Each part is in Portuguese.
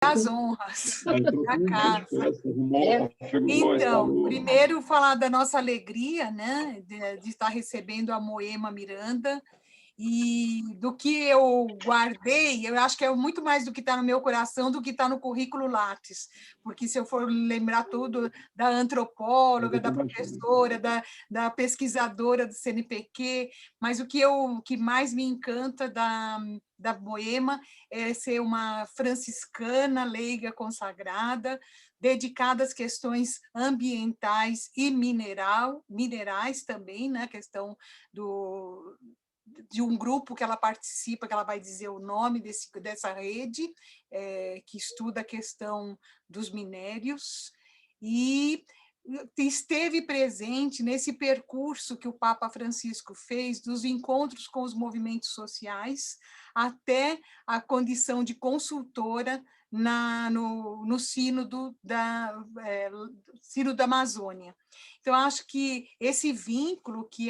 das honras da casa. Então, Então, primeiro falar da nossa alegria, né, de estar recebendo a Moema Miranda, e do que eu guardei, eu acho que é muito mais do que está no meu coração do que está no currículo Lattes, porque se eu for lembrar tudo da antropóloga, da professora, da pesquisadora do CNPq, mas o que mais me encanta da Moema é ser uma franciscana, leiga consagrada, dedicada às questões ambientais e minerais também, né? A questão de um grupo que ela participa, que ela vai dizer o nome dessa rede, que estuda a questão dos minérios, e esteve presente nesse percurso que o Papa Francisco fez, dos encontros com os movimentos sociais, até a condição de consultora no Sínodo Sínodo da Amazônia. Então, acho que esse vínculo que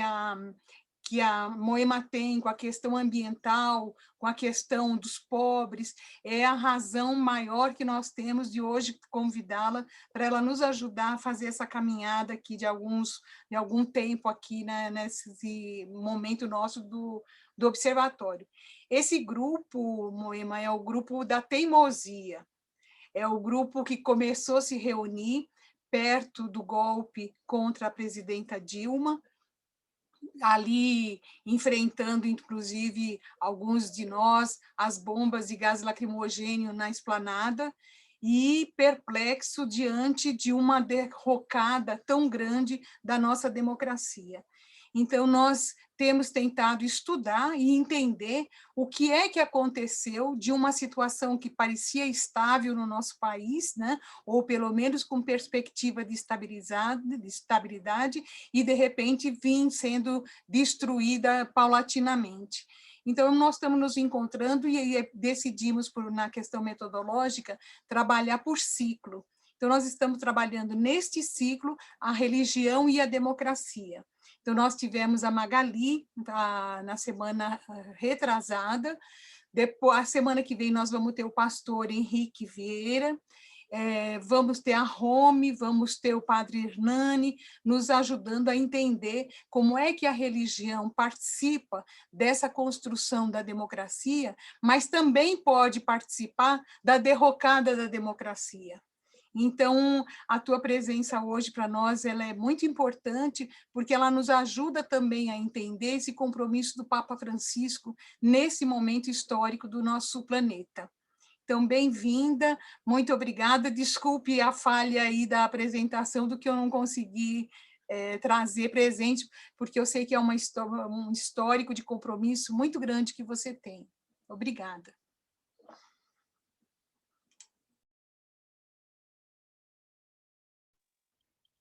a Moema tem com a questão ambiental, com a questão dos pobres, é a razão maior que nós temos de hoje convidá-la para ela nos ajudar a fazer essa caminhada aqui de algum tempo aqui, né, nesse momento nosso do observatório. Esse grupo, Moema, é o grupo da teimosia, é o grupo que começou a se reunir perto do golpe contra a presidenta Dilma, ali enfrentando, inclusive, alguns de nós, as bombas de gás lacrimogêneo na esplanada, e perplexo diante de uma derrocada tão grande da nossa democracia. Então, nós temos tentado estudar e entender o que é que aconteceu de uma situação que parecia estável no nosso país, né? Ou pelo menos com perspectiva de estabilidade, e de repente vir sendo destruída paulatinamente. Então, nós estamos nos encontrando e decidimos, na questão metodológica, trabalhar por ciclo. Então, nós estamos trabalhando neste ciclo a religião e a democracia. Então, nós tivemos a Magali na semana retrasada. Depois, a semana que vem, nós vamos ter o pastor Henrique Vieira, vamos ter a Rome, vamos ter o padre Hernani, nos ajudando a entender como é que a religião participa dessa construção da democracia, mas também pode participar da derrocada da democracia. Então, a tua presença hoje para nós ela é muito importante, porque ela nos ajuda também a entender esse compromisso do Papa Francisco nesse momento histórico do nosso planeta. Então, bem-vinda, muito obrigada. Desculpe a falha aí da apresentação, do que eu não consegui trazer presente, porque eu sei que é um histórico de compromisso muito grande que você tem. Obrigada.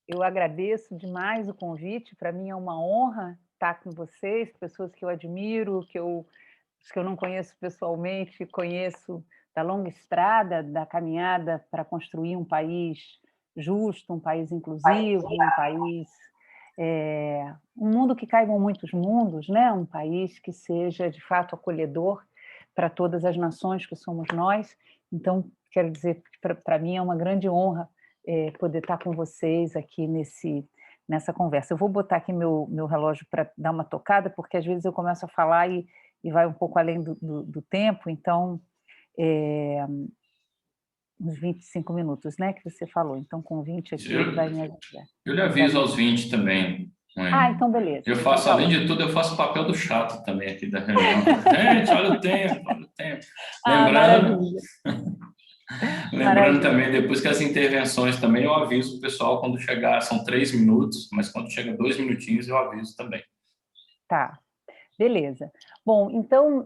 Eu agradeço demais o convite, para mim é uma honra estar com vocês, pessoas que eu admiro, que eu não conheço pessoalmente, conheço da longa estrada, da caminhada para construir um país justo, um país inclusivo, um país, um mundo que caibam muitos mundos, né? Um país que seja, de fato, acolhedor para todas as nações que somos nós. Então, quero dizer que para mim é uma grande honra poder estar com vocês aqui nessa conversa. Eu vou botar aqui meu relógio para dar uma tocada, porque às vezes eu começo a falar e vai um pouco além do tempo, então, uns 25 minutos, né, que você falou. Então, com 20 aqui, ele vai me ajudar. Eu lhe aviso aos 20 também. Ah, então beleza. Eu faço, além de tudo, eu faço o papel do chato também aqui da reunião. Gente, olha o tempo, olha o tempo. Lembrando também, depois que as intervenções também, eu aviso o pessoal quando chegar, são 3 minutos, mas quando chega 2 minutinhos, eu aviso também. Tá, beleza. Bom, então,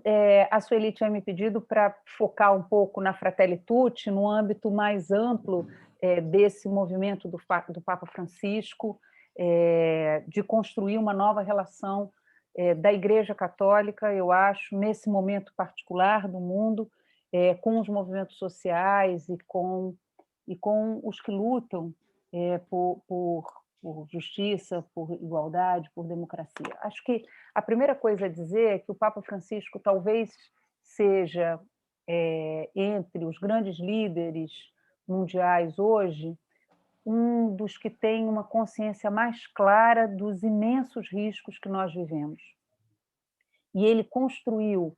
a Sueli tinha me pedido para focar um pouco na Fratelli Tutti, no âmbito mais amplo desse movimento do Papa Francisco, de construir uma nova relação da Igreja Católica, eu acho, nesse momento particular do mundo, com os movimentos sociais e com os que lutam por justiça, por igualdade, por democracia. Acho que a primeira coisa a dizer é que o Papa Francisco talvez seja entre os grandes líderes mundiais hoje, um dos que tem uma consciência mais clara dos imensos riscos que nós vivemos. E ele construiu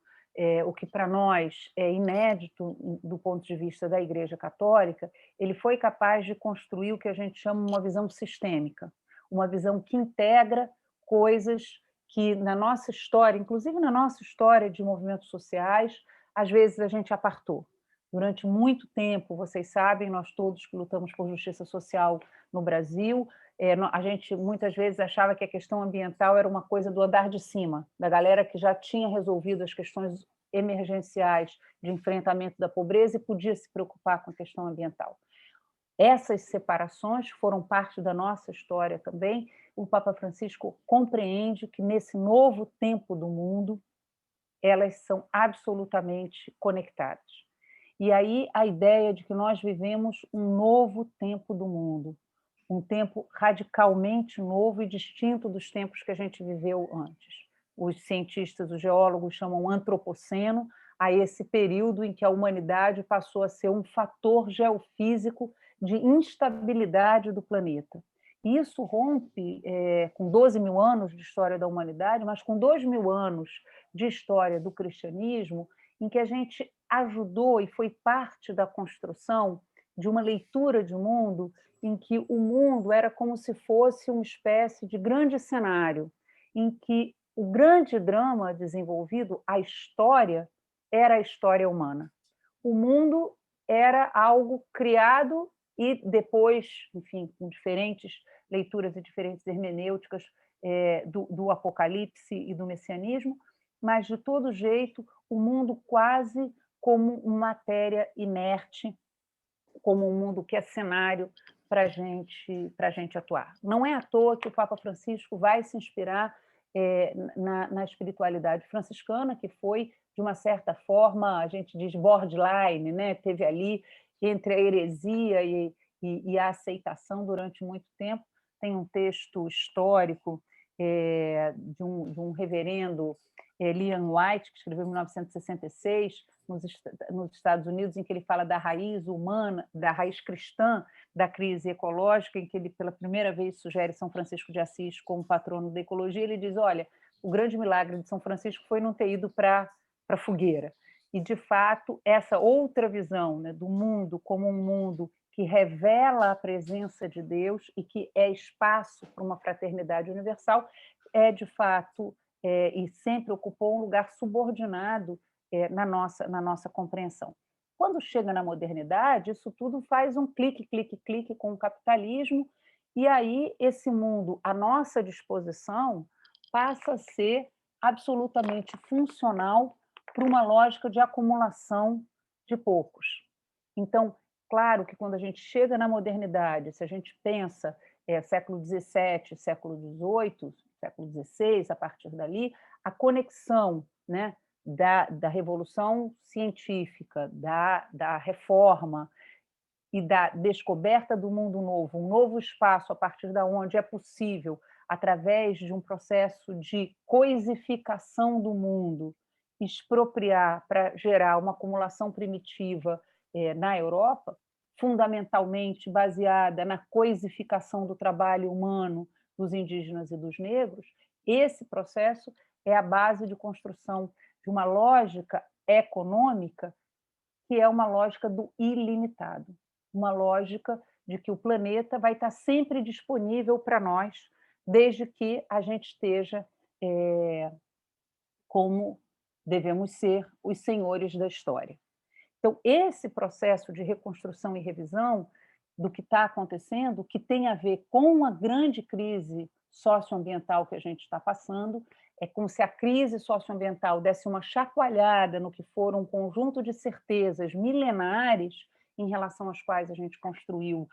o que para nós é inédito do ponto de vista da Igreja Católica, ele foi capaz de construir o que a gente chama uma visão sistêmica, uma visão que integra coisas que na nossa história, inclusive na nossa história de movimentos sociais, às vezes a gente apartou. Durante muito tempo, vocês sabem, nós todos que lutamos por justiça social no Brasil, a gente muitas vezes achava que a questão ambiental era uma coisa do andar de cima, da galera que já tinha resolvido as questões emergenciais de enfrentamento da pobreza e podia se preocupar com a questão ambiental. Essas separações foram parte da nossa história também. O Papa Francisco compreende que, nesse novo tempo do mundo, elas são absolutamente conectadas. E aí a ideia de que nós vivemos um novo tempo do mundo, um tempo radicalmente novo e distinto dos tempos que a gente viveu antes. Os cientistas, os geólogos chamam antropoceno a esse período em que a humanidade passou a ser um fator geofísico de instabilidade do planeta. Isso rompe com 12 mil anos de história da humanidade, mas com 2.000 anos de história do cristianismo, em que a gente ajudou e foi parte da construção de uma leitura de mundo em que o mundo era como se fosse uma espécie de grande cenário, em que o grande drama desenvolvido, a história, era a história humana. O mundo era algo criado e depois, enfim, com diferentes leituras e diferentes hermenêuticas do Apocalipse e do Messianismo, mas, de todo jeito, o mundo quase como uma matéria inerte, como um mundo que é cenário para a gente atuar. Não é à toa que o Papa Francisco vai se inspirar na espiritualidade franciscana, que foi, de uma certa forma, a gente diz borderline, né? Teve ali entre a heresia e a aceitação durante muito tempo. Tem um texto histórico de um reverendo Leon White, que escreveu em 1966, nos Estados Unidos, em que ele fala da raiz humana, da raiz cristã da crise ecológica, em que ele, pela primeira vez, sugere São Francisco de Assis como patrono da ecologia. Ele diz, olha, o grande milagre de São Francisco foi não ter ido para a fogueira. E, de fato, essa outra visão, né, do mundo como um mundo que revela a presença de Deus e que é espaço para uma fraternidade universal, de fato, e sempre ocupou um lugar subordinado na nossa compreensão. Quando chega na modernidade, isso tudo faz um clique, clique, clique com o capitalismo, e aí esse mundo à nossa disposição passa a ser absolutamente funcional para uma lógica de acumulação de poucos. Então, claro que quando a gente chega na modernidade, se a gente pensa século XVII, século XVIII, século XVI, a partir dali, a conexão, né, da revolução científica, da reforma e da descoberta do mundo novo, um novo espaço a partir de onde é possível, através de um processo de coisificação do mundo, expropriar para gerar uma acumulação primitiva na Europa, fundamentalmente baseada na coisificação do trabalho humano dos indígenas e dos negros, esse processo é a base de construção de uma lógica econômica que é uma lógica do ilimitado, uma lógica de que o planeta vai estar sempre disponível para nós, desde que a gente esteja como devemos ser os senhores da história. Então, esse processo de reconstrução e revisão do que está acontecendo, que tem a ver com a grande crise socioambiental que a gente está passando, é como se a crise socioambiental desse uma chacoalhada no que foram um conjunto de certezas milenares em relação às quais a gente construiu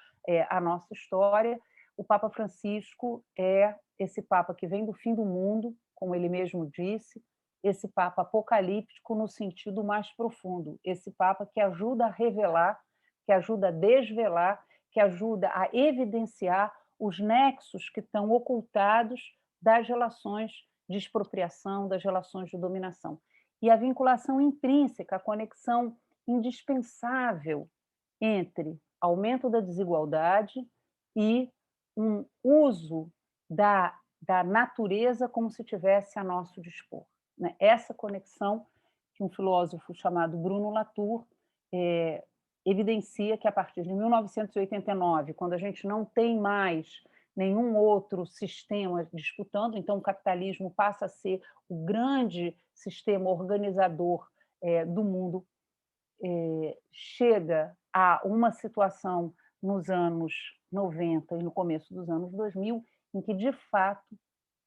a nossa história. O Papa Francisco é esse Papa que vem do fim do mundo, como ele mesmo disse, esse Papa apocalíptico no sentido mais profundo, esse Papa que ajuda a revelar, que ajuda a desvelar, que ajuda a evidenciar os nexos que estão ocultados das relações de expropriação, das relações de dominação. e a vinculação intrínseca, a conexão indispensável entre aumento da desigualdade e um uso da natureza como se tivesse a nosso dispor, né? Essa conexão que um filósofo chamado Bruno Latour evidencia que, a partir de 1989, quando a gente não tem mais nenhum outro sistema disputando, então o capitalismo passa a ser o grande sistema organizador do mundo, chega a uma situação nos anos 90 e no começo dos anos 2000, em que, de fato,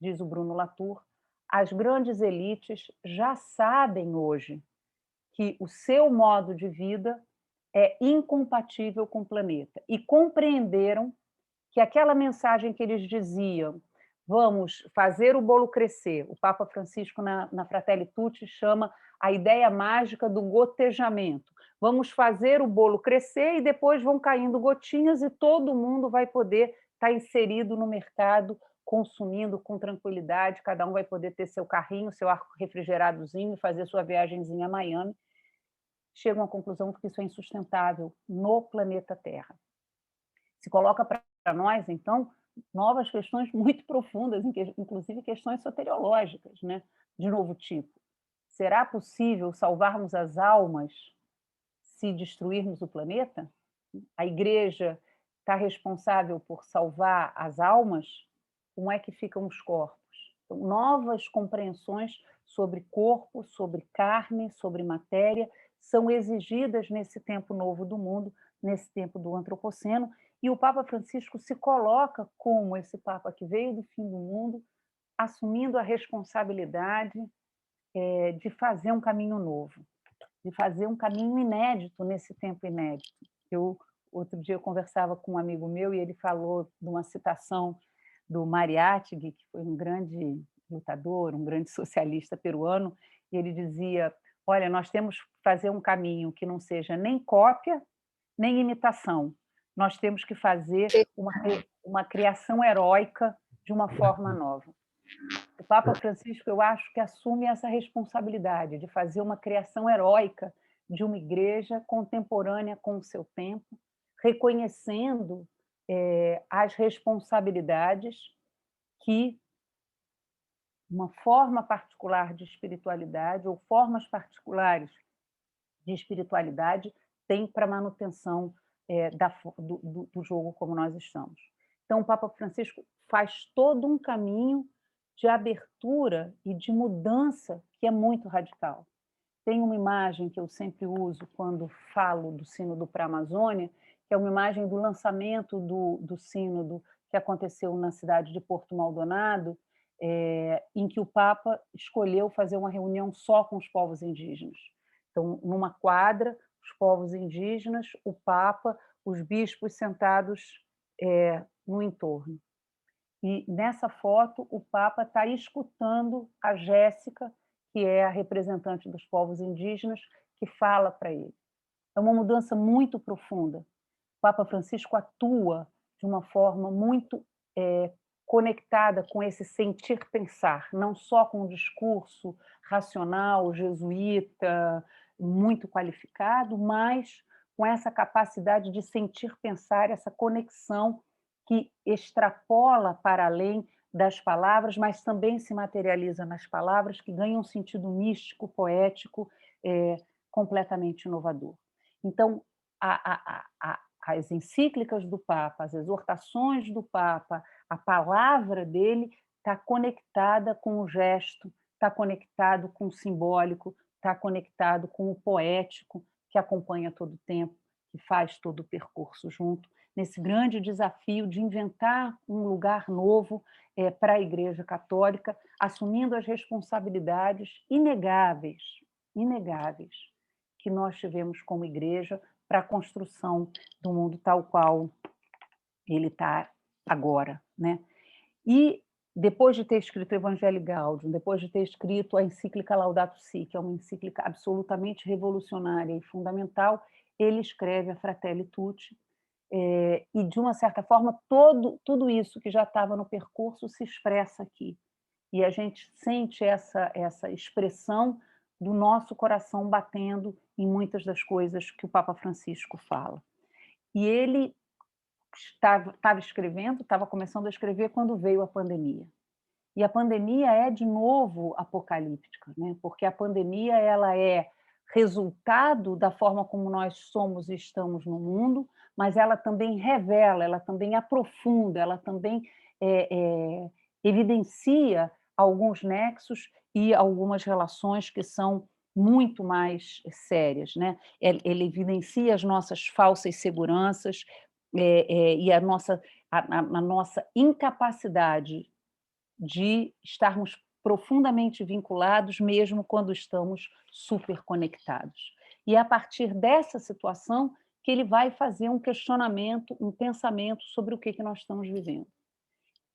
diz o Bruno Latour, as grandes elites já sabem hoje que o seu modo de vida é incompatível com o planeta e compreenderam que aquela mensagem que eles diziam, vamos fazer o bolo crescer, o Papa Francisco, na Fratelli Tutti, chama a ideia mágica do gotejamento. Vamos fazer o bolo crescer e depois vão caindo gotinhas e todo mundo vai poder estar inserido no mercado, consumindo com tranquilidade, cada um vai poder ter seu carrinho, seu ar refrigeradozinho, fazer sua viagenzinha a Miami. Chegam à conclusão de que isso é insustentável no planeta Terra. Se coloca para nós, então, novas questões muito profundas, inclusive questões soteriológicas, né? De novo tipo. Será possível salvarmos as almas se destruirmos o planeta? A Igreja está responsável por salvar as almas? Como é que ficam os corpos? Então, novas compreensões sobre corpo, sobre carne, sobre matéria, são exigidas nesse tempo novo do mundo, nesse tempo do antropoceno, e o Papa Francisco se coloca como esse Papa que veio do fim do mundo, assumindo a responsabilidade de fazer um caminho novo, de fazer um caminho inédito nesse tempo inédito. Outro dia eu conversava com um amigo meu e ele falou de uma citação do Mariátegui, que foi um grande lutador, um grande socialista peruano, e ele dizia, olha, nós temos que fazer um caminho que não seja nem cópia, nem imitação. Nós temos que fazer uma criação heróica de uma forma nova. O Papa Francisco, eu acho que assume essa responsabilidade de fazer uma criação heróica de uma igreja contemporânea com o seu tempo, reconhecendo as responsabilidades que uma forma particular de espiritualidade ou formas particulares de espiritualidade tem para a manutenção do jogo como nós estamos. Então, o Papa Francisco faz todo um caminho de abertura e de mudança que é muito radical. Tem uma imagem que eu sempre uso quando falo do Sínodo para a Amazônia, que é uma imagem do lançamento do Sínodo que aconteceu na cidade de Porto Maldonado, em que o Papa escolheu fazer uma reunião só com os povos indígenas. Então, numa quadra, os povos indígenas, o Papa, os bispos sentados no entorno. E nessa foto, o Papa está escutando a Jéssica, que é a representante dos povos indígenas, que fala para ele. É uma mudança muito profunda. O Papa Francisco atua de uma forma muito conectada com esse sentir-pensar, não só com o discurso racional, jesuíta, muito qualificado, mas com essa capacidade de sentir-pensar, essa conexão que extrapola para além das palavras, mas também se materializa nas palavras, que ganham um sentido místico, poético, completamente inovador. Então, as encíclicas do Papa, as exortações do Papa, a palavra dele está conectada com o gesto, está conectado com o simbólico, está conectado com o poético, que acompanha todo o tempo, que faz todo o percurso junto, nesse grande desafio de inventar um lugar novo para a Igreja Católica, assumindo as responsabilidades inegáveis que nós tivemos como Igreja para a construção do mundo tal qual ele está agora, né? E depois de ter escrito o Evangelii Gaudium, depois de ter escrito a encíclica Laudato Si, que é uma encíclica absolutamente revolucionária e fundamental, ele escreve a Fratelli Tutti, e, de uma certa forma, tudo isso que já estava no percurso se expressa aqui. E a gente sente essa expressão do nosso coração batendo em muitas das coisas que o Papa Francisco fala. E ele estava começando a escrever quando veio a pandemia. E a pandemia é, de novo, apocalíptica, né? Porque a pandemia ela é resultado da forma como nós somos e estamos no mundo, mas ela também revela, ela também aprofunda, ela também evidencia alguns nexos e algumas relações que são muito mais sérias, né? Ele evidencia as nossas falsas seguranças e a nossa incapacidade de estarmos profundamente vinculados, mesmo quando estamos superconectados. E é a partir dessa situação que ele vai fazer um questionamento, um pensamento sobre o que nós estamos vivendo.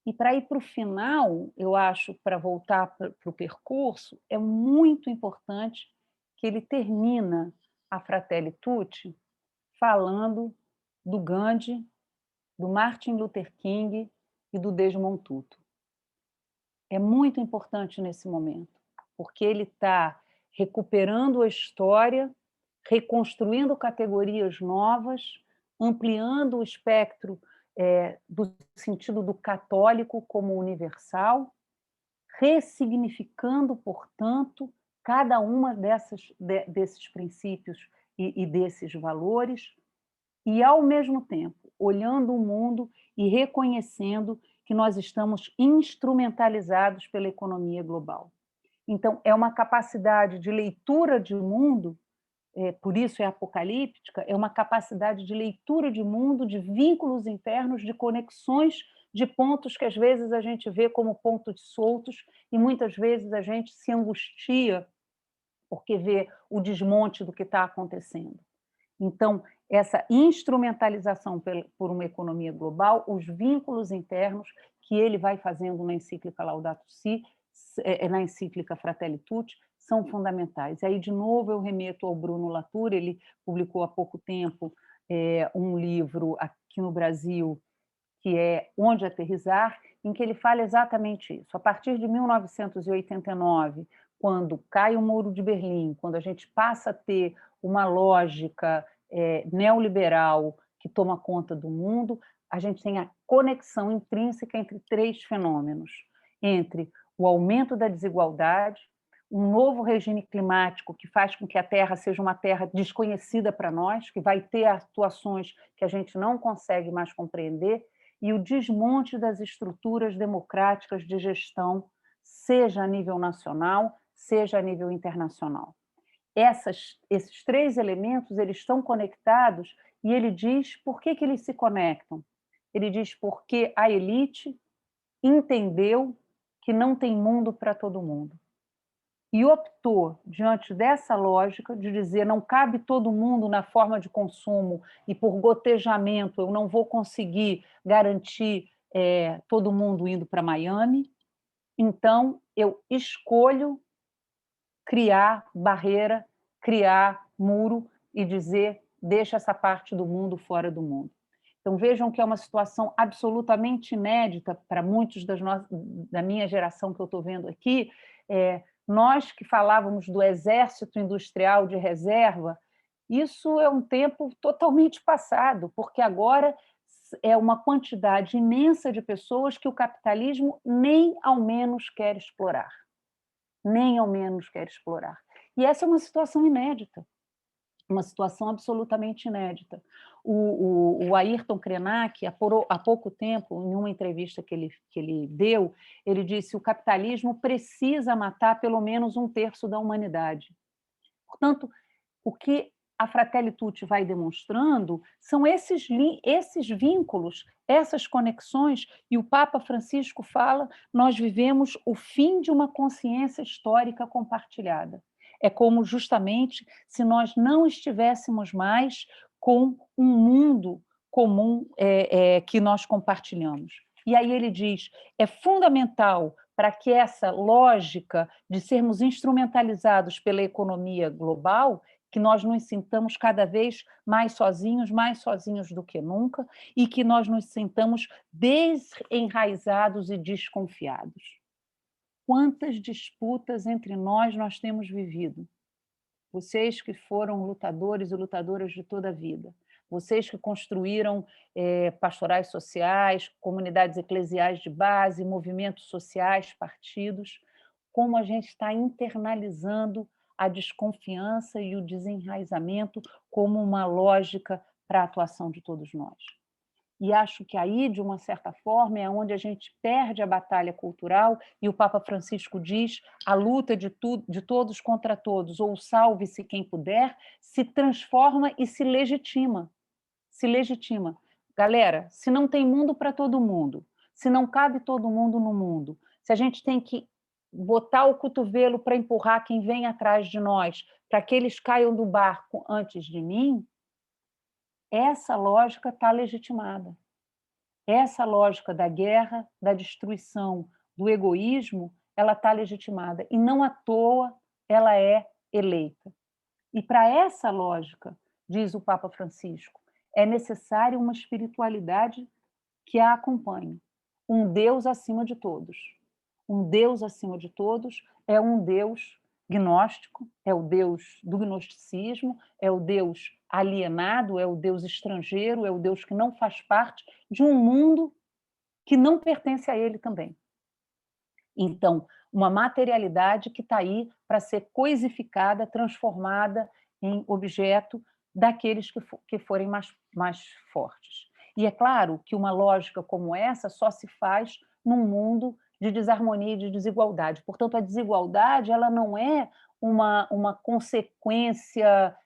E para ir para o final, eu acho, para voltar para o percurso, é muito importante que ele termina a Fratelli Tutti falando do Gandhi, do Martin Luther King e do Desmond Tutu. É muito importante nesse momento, porque ele está recuperando a história, reconstruindo categorias novas, ampliando o espectro do sentido do católico como universal, ressignificando, portanto, cada uma desses princípios e desses valores, e, ao mesmo tempo, olhando o mundo e reconhecendo que nós estamos instrumentalizados pela economia global. Então, é uma capacidade de leitura de mundo, por isso é apocalíptica, é uma capacidade de leitura de mundo, de vínculos internos, de conexões, de pontos que às vezes a gente vê como pontos soltos e muitas vezes a gente se angustia porque vê o desmonte do que está acontecendo. Então, essa instrumentalização por uma economia global, os vínculos internos que ele vai fazendo na encíclica Laudato Si, na encíclica Fratelli Tutti, são fundamentais. E aí, de novo, eu remeto ao Bruno Latour, ele publicou há pouco tempo um livro aqui no Brasil, que é Onde Aterrissar, em que ele fala exatamente isso. A partir de 1989, quando cai o Muro de Berlim, quando a gente passa a ter uma lógica neoliberal que toma conta do mundo, a gente tem a conexão intrínseca entre três fenômenos, entre o aumento da desigualdade, um novo regime climático que faz com que a Terra seja uma terra desconhecida para nós, que vai ter atuações que a gente não consegue mais compreender, e o desmonte das estruturas democráticas de gestão, seja a nível nacional, seja a nível internacional. Esses três elementos eles estão conectados e ele diz por que eles se conectam. Ele diz porque a elite entendeu que não tem mundo para todo mundo e optou, diante dessa lógica, de dizer não cabe todo mundo na forma de consumo e por gotejamento eu não vou conseguir garantir todo mundo indo para Miami, então eu escolho criar barreira, criar muro e dizer deixa essa parte do mundo fora do mundo. Então vejam que é uma situação absolutamente inédita para muitos da minha geração que eu estou vendo aqui. Nós que falávamos do exército industrial de reserva, isso é um tempo totalmente passado, porque agora é uma quantidade imensa de pessoas que o capitalismo nem ao menos quer explorar. Nem ao menos quer explorar. E essa é uma situação inédita, uma situação absolutamente inédita. O Ayrton Krenak, há pouco tempo, em uma entrevista que ele deu, ele disse que o capitalismo precisa matar pelo menos 1/3 da humanidade. Portanto, o que a Fratelli Tutti vai demonstrando são esses vínculos, essas conexões, e o Papa Francisco fala, nós vivemos o fim de uma consciência histórica compartilhada. É como justamente se nós não estivéssemos mais com um mundo comum que nós compartilhamos. E aí ele diz, é fundamental para que essa lógica de sermos instrumentalizados pela economia global, que nós nos sintamos cada vez mais sozinhos do que nunca, e que nós nos sintamos desenraizados e desconfiados. Quantas disputas entre nós temos vivido? vocês que foram lutadores e lutadoras de toda a vida, vocês que construíram pastorais sociais, comunidades eclesiais de base, movimentos sociais, partidos, como a gente está internalizando a desconfiança e o desenraizamento como uma lógica para a atuação de todos nós. E acho que aí, de uma certa forma, é onde a gente perde a batalha cultural, e o Papa Francisco diz: a luta de todos contra todos, ou salve-se quem puder, se transforma e se legitima. Se legitima. Galera, se não tem mundo para todo mundo, se não cabe todo mundo no mundo, se a gente tem que botar o cotovelo para empurrar quem vem atrás de nós, para que eles caiam do barco antes de mim, essa lógica está legitimada. Essa lógica da guerra, da destruição, do egoísmo, ela está legitimada. E não à toa ela é eleita. E para essa lógica, diz o Papa Francisco, é necessária uma espiritualidade que a acompanhe. Um Deus acima de todos. Um Deus acima de todos é um Deus gnóstico, é o Deus do gnosticismo, é o Deus alienado, é o Deus estrangeiro, é o Deus que não faz parte de um mundo que não pertence a ele também. Então, uma materialidade que está aí para ser coisificada, transformada em objeto daqueles que forem mais fortes. E é claro que uma lógica como essa só se faz num mundo de desarmonia e de desigualdade. Portanto, a desigualdade ela não é uma consequência,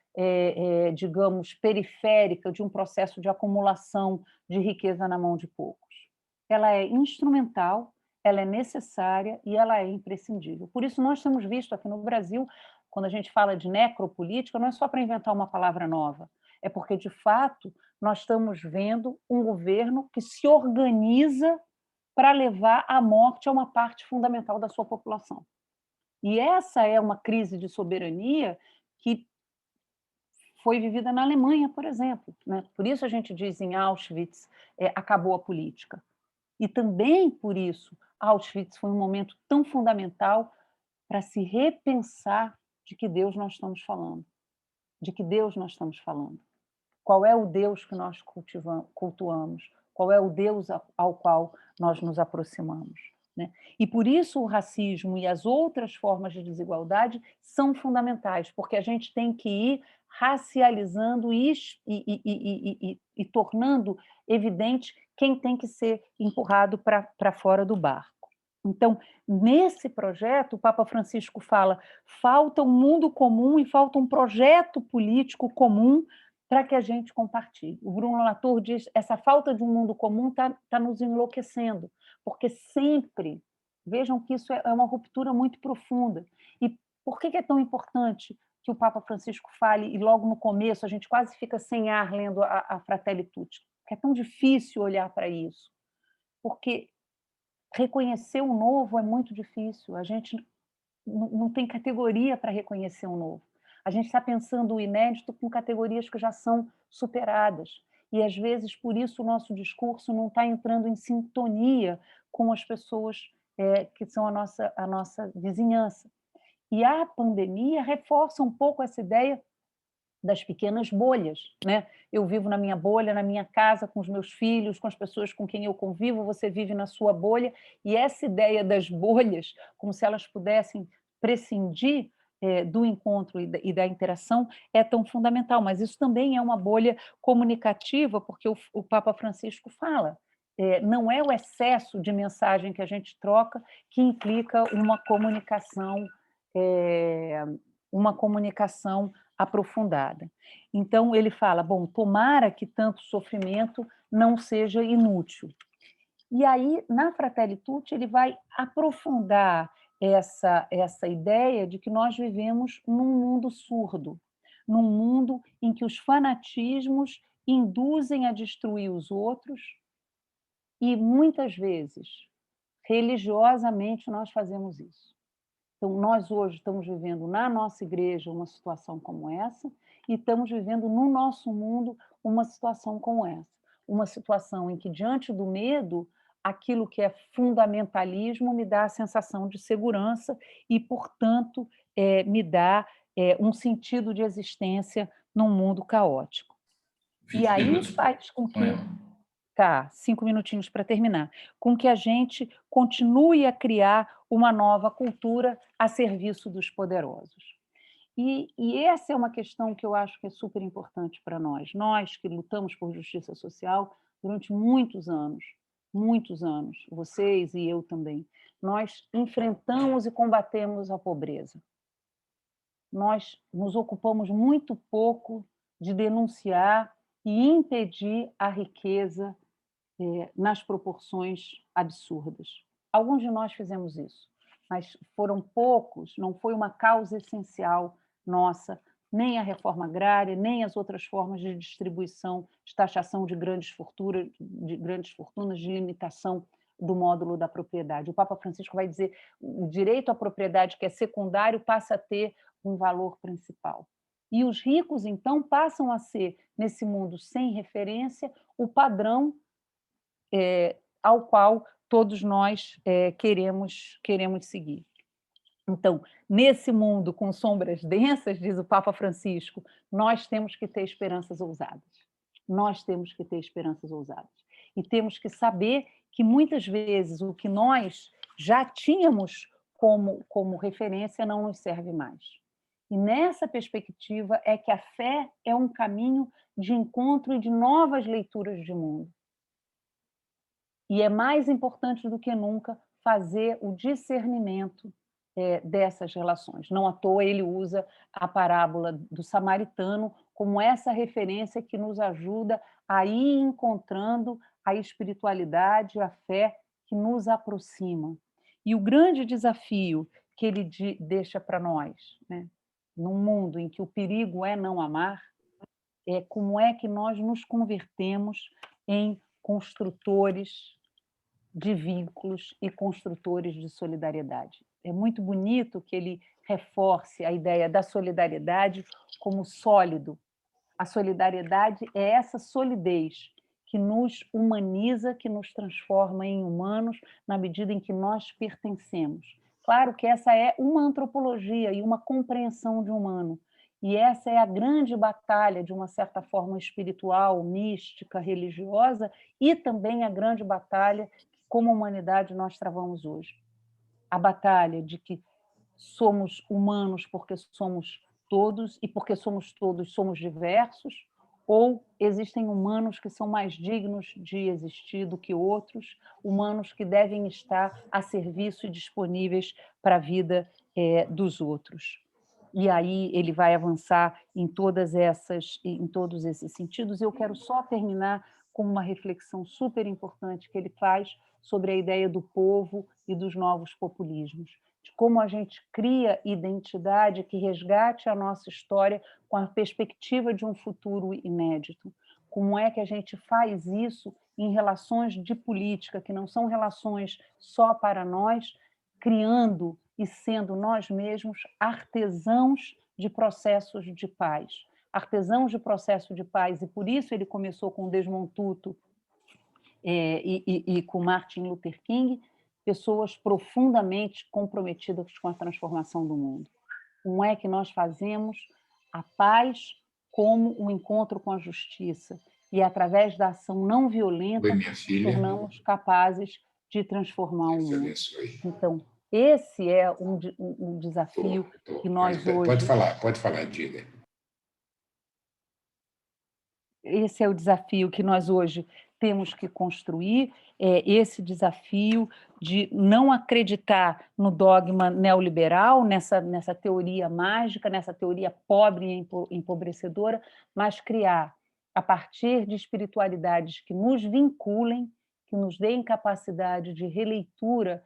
digamos, periférica de um processo de acumulação de riqueza na mão de poucos. Ela é instrumental, ela é necessária e ela é imprescindível. Por isso, nós temos visto aqui no Brasil, quando a gente fala de necropolítica, não é só para inventar uma palavra nova, é porque, de fato, nós estamos vendo um governo que se organiza para levar à morte a uma parte fundamental da sua população. E essa é uma crise de soberania que foi vivida na Alemanha, por exemplo. Né? Por isso a gente diz em Auschwitz, acabou a política. E também por isso Auschwitz foi um momento tão fundamental para se repensar de que Deus nós estamos falando. De que Deus nós estamos falando. Qual é o Deus que nós cultuamos? Qual é o Deus ao qual nós nos aproximamos? Né? E por isso o racismo e as outras formas de desigualdade são fundamentais, porque a gente tem que ir racializando e tornando evidente quem tem que ser empurrado para fora do barco. Então, nesse projeto, o Papa Francisco fala: falta um mundo comum e falta um projeto político comum para que a gente compartilhe. O Bruno Latour diz: essa falta de um mundo comum está nos enlouquecendo, porque sempre, vejam que isso é uma ruptura muito profunda. E por que é tão importante que o Papa Francisco fale, e logo no começo a gente quase fica sem ar lendo a Fratelli Tutti? Porque é tão difícil olhar para isso, porque reconhecer o novo é muito difícil, a gente não tem categoria para reconhecer o novo. A gente está pensando o inédito com categorias que já são superadas. E, às vezes, por isso, o nosso discurso não está entrando em sintonia com as pessoas que são a nossa vizinhança. E a pandemia reforça um pouco essa ideia das pequenas bolhas. Né? Eu vivo na minha bolha, na minha casa, com os meus filhos, com as pessoas com quem eu convivo, você vive na sua bolha, e essa ideia das bolhas, como se elas pudessem prescindir do encontro e da interação, é tão fundamental, mas isso também é uma bolha comunicativa, porque o Papa Francisco fala, não é o excesso de mensagem que a gente troca que implica uma comunicação aprofundada. Então, ele fala, bom, tomara que tanto sofrimento não seja inútil. E aí, na Fratelli Tutti, ele vai aprofundar essa ideia de que nós vivemos num mundo surdo, num mundo em que os fanatismos induzem a destruir os outros e, muitas vezes, religiosamente, nós fazemos isso. Então, nós hoje estamos vivendo na nossa igreja uma situação como essa e estamos vivendo no nosso mundo uma situação como essa. Uma situação em que, diante do medo, aquilo que é fundamentalismo me dá a sensação de segurança e, portanto, me dá um sentido de existência num mundo caótico. 20 E aí minutos. faz com que... É. Tá, 5 minutinhos para terminar. Com que a gente continue a criar uma nova cultura a serviço dos poderosos. E essa é uma questão que eu acho que é super importante para nós. Nós que lutamos por justiça social durante muitos anos, vocês e eu também, nós enfrentamos e combatemos a pobreza. Nós nos ocupamos muito pouco de denunciar e impedir a riqueza nas proporções absurdas. Alguns de nós fizemos isso, mas foram poucos, não foi uma causa essencial nossa, nem a reforma agrária, nem as outras formas de distribuição, de taxação de grandes fortunas, de limitação do módulo da propriedade. O Papa Francisco vai dizer que o direito à propriedade, que é secundário, passa a ter um valor principal. E os ricos, então, passam a ser, nesse mundo sem referência, o padrão ao qual todos nós queremos seguir. Então, nesse mundo com sombras densas, diz o Papa Francisco, nós temos que ter esperanças ousadas. Nós temos que ter esperanças ousadas. E temos que saber que, muitas vezes, o que nós já tínhamos como referência não nos serve mais. E, nessa perspectiva, é que a fé é um caminho de encontro e de novas leituras de mundo. E é mais importante do que nunca fazer o discernimento dessas relações. Não à toa ele usa a parábola do samaritano como essa referência que nos ajuda a ir encontrando a espiritualidade, a fé que nos aproxima. E o grande desafio que ele deixa para nós, né, num mundo em que o perigo é não amar, é como é que nós nos convertemos em construtores de vínculos e construtores de solidariedade. É muito bonito que ele reforce a ideia da solidariedade como sólido. A solidariedade é essa solidez que nos humaniza, que nos transforma em humanos na medida em que nós pertencemos. Claro que essa é uma antropologia e uma compreensão de humano. E essa é a grande batalha, de uma certa forma espiritual, mística, religiosa, e também a grande batalha como humanidade nós travamos hoje. A batalha de que somos humanos porque somos todos, e porque somos todos somos diversos, ou existem humanos que são mais dignos de existir do que outros, humanos que devem estar a serviço e disponíveis para a vida dos outros. E aí ele vai avançar em todos esses sentidos. Eu quero só terminar com uma reflexão super importante que ele faz sobre a ideia do povo e dos novos populismos, de como a gente cria identidade que resgate a nossa história com a perspectiva de um futuro inédito. Como é que a gente faz isso em relações de política, que não são relações só para nós, criando e sendo nós mesmos artesãos de processos de paz. Artesãos de processo de paz, e por isso ele começou com Desmond Tutu e com Martin Luther King, pessoas profundamente comprometidas com a transformação do mundo. Como é que nós fazemos a paz como um encontro com a justiça? E, através da ação não violenta, tornamos capazes de transformar o mundo. Então, esse é um desafio que nós hoje... Pode falar, diga. Esse é o desafio que nós hoje temos que construir, esse desafio de não acreditar no dogma neoliberal, nessa teoria mágica, nessa teoria pobre e empobrecedora, mas criar, a partir de espiritualidades que nos vinculem, que nos deem capacidade de releitura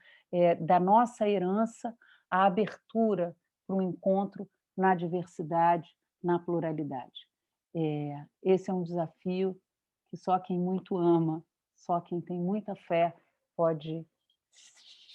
da nossa herança, a abertura para o encontro na diversidade, na pluralidade. Esse é um desafio que só quem muito ama, só quem tem muita fé pode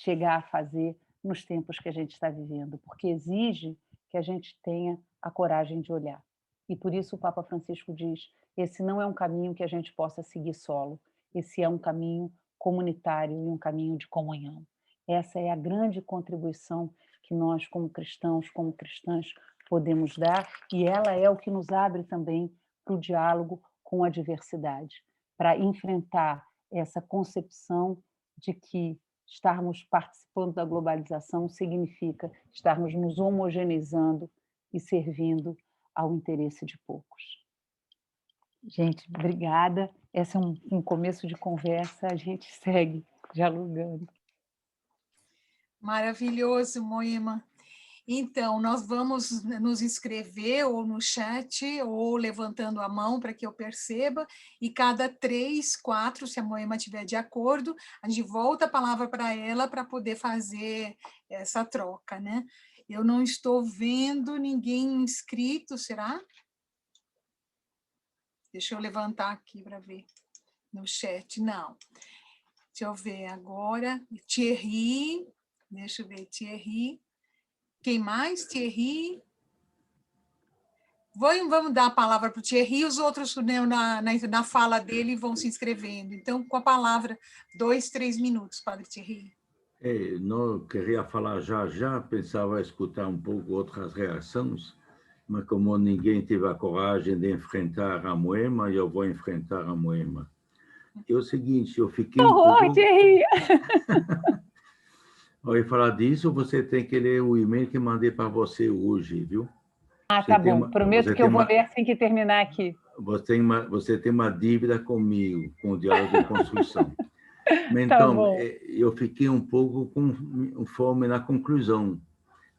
chegar a fazer nos tempos que a gente está vivendo, porque exige que a gente tenha a coragem de olhar. E por isso o Papa Francisco diz: esse não é um caminho que a gente possa seguir solo, esse é um caminho comunitário e um caminho de comunhão. Essa é a grande contribuição que nós, como cristãos, como cristãs, podemos dar, e ela é o que nos abre também para o diálogo com a diversidade, para enfrentar essa concepção de que estarmos participando da globalização significa estarmos nos homogeneizando e servindo ao interesse de poucos. Gente, obrigada. Esse é um começo de conversa, a gente segue dialogando. Maravilhoso, Moema. Então, nós vamos nos inscrever ou no chat ou levantando a mão para que eu perceba, e cada 3, 4, se a Moema estiver de acordo, a gente volta a palavra para ela para poder fazer essa troca, né? Eu não estou vendo ninguém inscrito, será? Deixa eu levantar aqui para ver no chat. Não. Deixa eu ver agora. Thierry, deixa eu ver, Thierry. Quem mais? Thierry. Vamos dar a palavra para o Thierry, os outros, né, na fala dele vão se inscrevendo. Então, com a palavra, 2, 3 minutos, Padre Thierry. Não queria falar já, pensava escutar um pouco outras reações, mas como ninguém teve a coragem de enfrentar a Moema, eu vou enfrentar a Moema. É o seguinte, eu fiquei... Thierry! Ao falar disso, você tem que ler o e-mail que mandei para você hoje, viu? Ah, tá bom. Prometo que eu vou ler assim que terminar aqui. Você tem uma dívida comigo, com o diálogo de construção. Então, eu fiquei um pouco com fome na conclusão.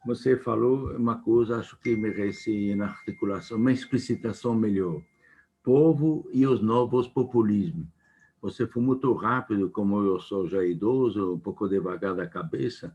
Você falou uma coisa, acho que merece uma articulação, uma explicitação melhor. Povo e os novos populismos. Você foi muito rápido, como eu sou já idoso, um pouco devagar da cabeça,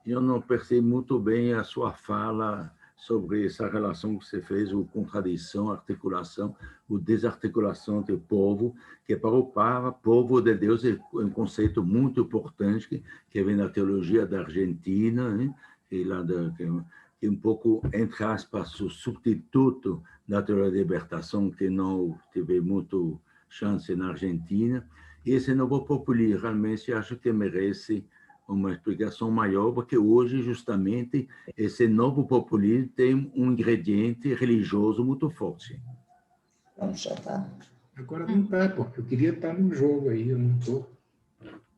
e eu não percebi muito bem a sua fala sobre essa relação que você fez, a contradição, a articulação, a desarticulação do povo, que para o Papa, povo de Deus é um conceito muito importante, que vem da teologia da Argentina, né? Que um pouco, entre aspas, o substituto da teoria da libertação, que não teve muito chance na Argentina. E esse novo populismo, realmente, acho que merece uma explicação maior, porque hoje, justamente, esse novo populismo tem um ingrediente religioso muito forte. Não, já está. Agora não está, porque eu queria estar no jogo aí, eu não estou.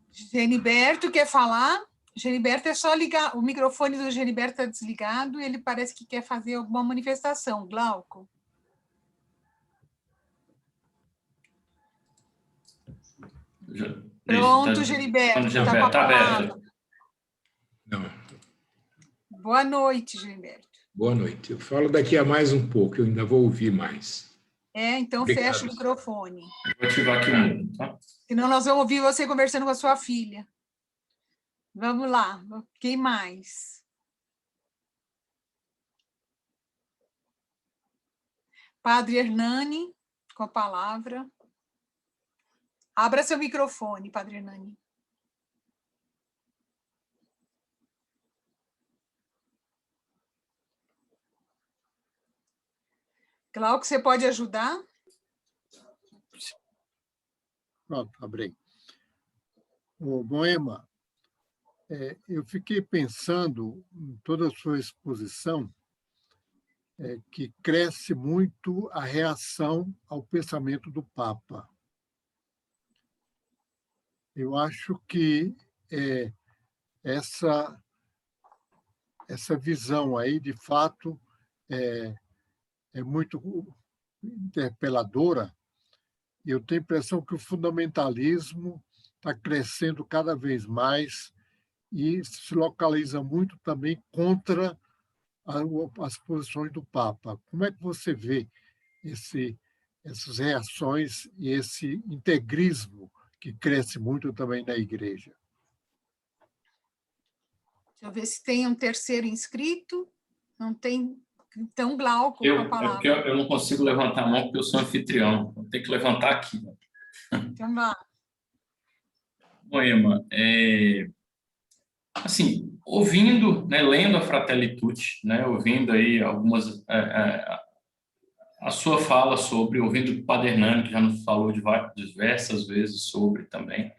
Geniberto quer falar? Geniberto, é só ligar, o microfone do Geniberto está desligado, ele parece que quer fazer alguma manifestação. Glauco? Pronto, Geniberto, está com a palavra. Não. Boa noite, Geniberto. Boa noite. Eu falo daqui a mais um pouco, eu ainda vou ouvir mais. Então obrigado. Fecha o microfone. Vou ativar aqui um, tá? Senão nós vamos ouvir você conversando com a sua filha. Vamos lá, quem mais? Padre Hernani, com a palavra. Abra seu microfone, Padre Hernani. Glauco, você pode ajudar? Pronto, abri. O Moema, eu fiquei pensando em toda a sua exposição que cresce muito a reação ao pensamento do Papa. Eu acho que essa visão aí, de fato, é muito interpeladora. Eu tenho a impressão que o fundamentalismo está crescendo cada vez mais e se localiza muito também contra as posições do Papa. Como é que você vê essas reações e esse integrismo que cresce muito também na Igreja? Deixa eu ver se tem um terceiro inscrito. Não tem... Então, Glauco, com a palavra. Eu não consigo levantar a mão porque eu sou anfitrião. Vou ter que levantar aqui. Então, vá. Moema, assim, ouvindo, né, lendo a Fratelli Tutti, né, ouvindo aí algumas... a sua fala sobre, ouvindo o Padre Hernani, que já nos falou diversas vezes sobre também,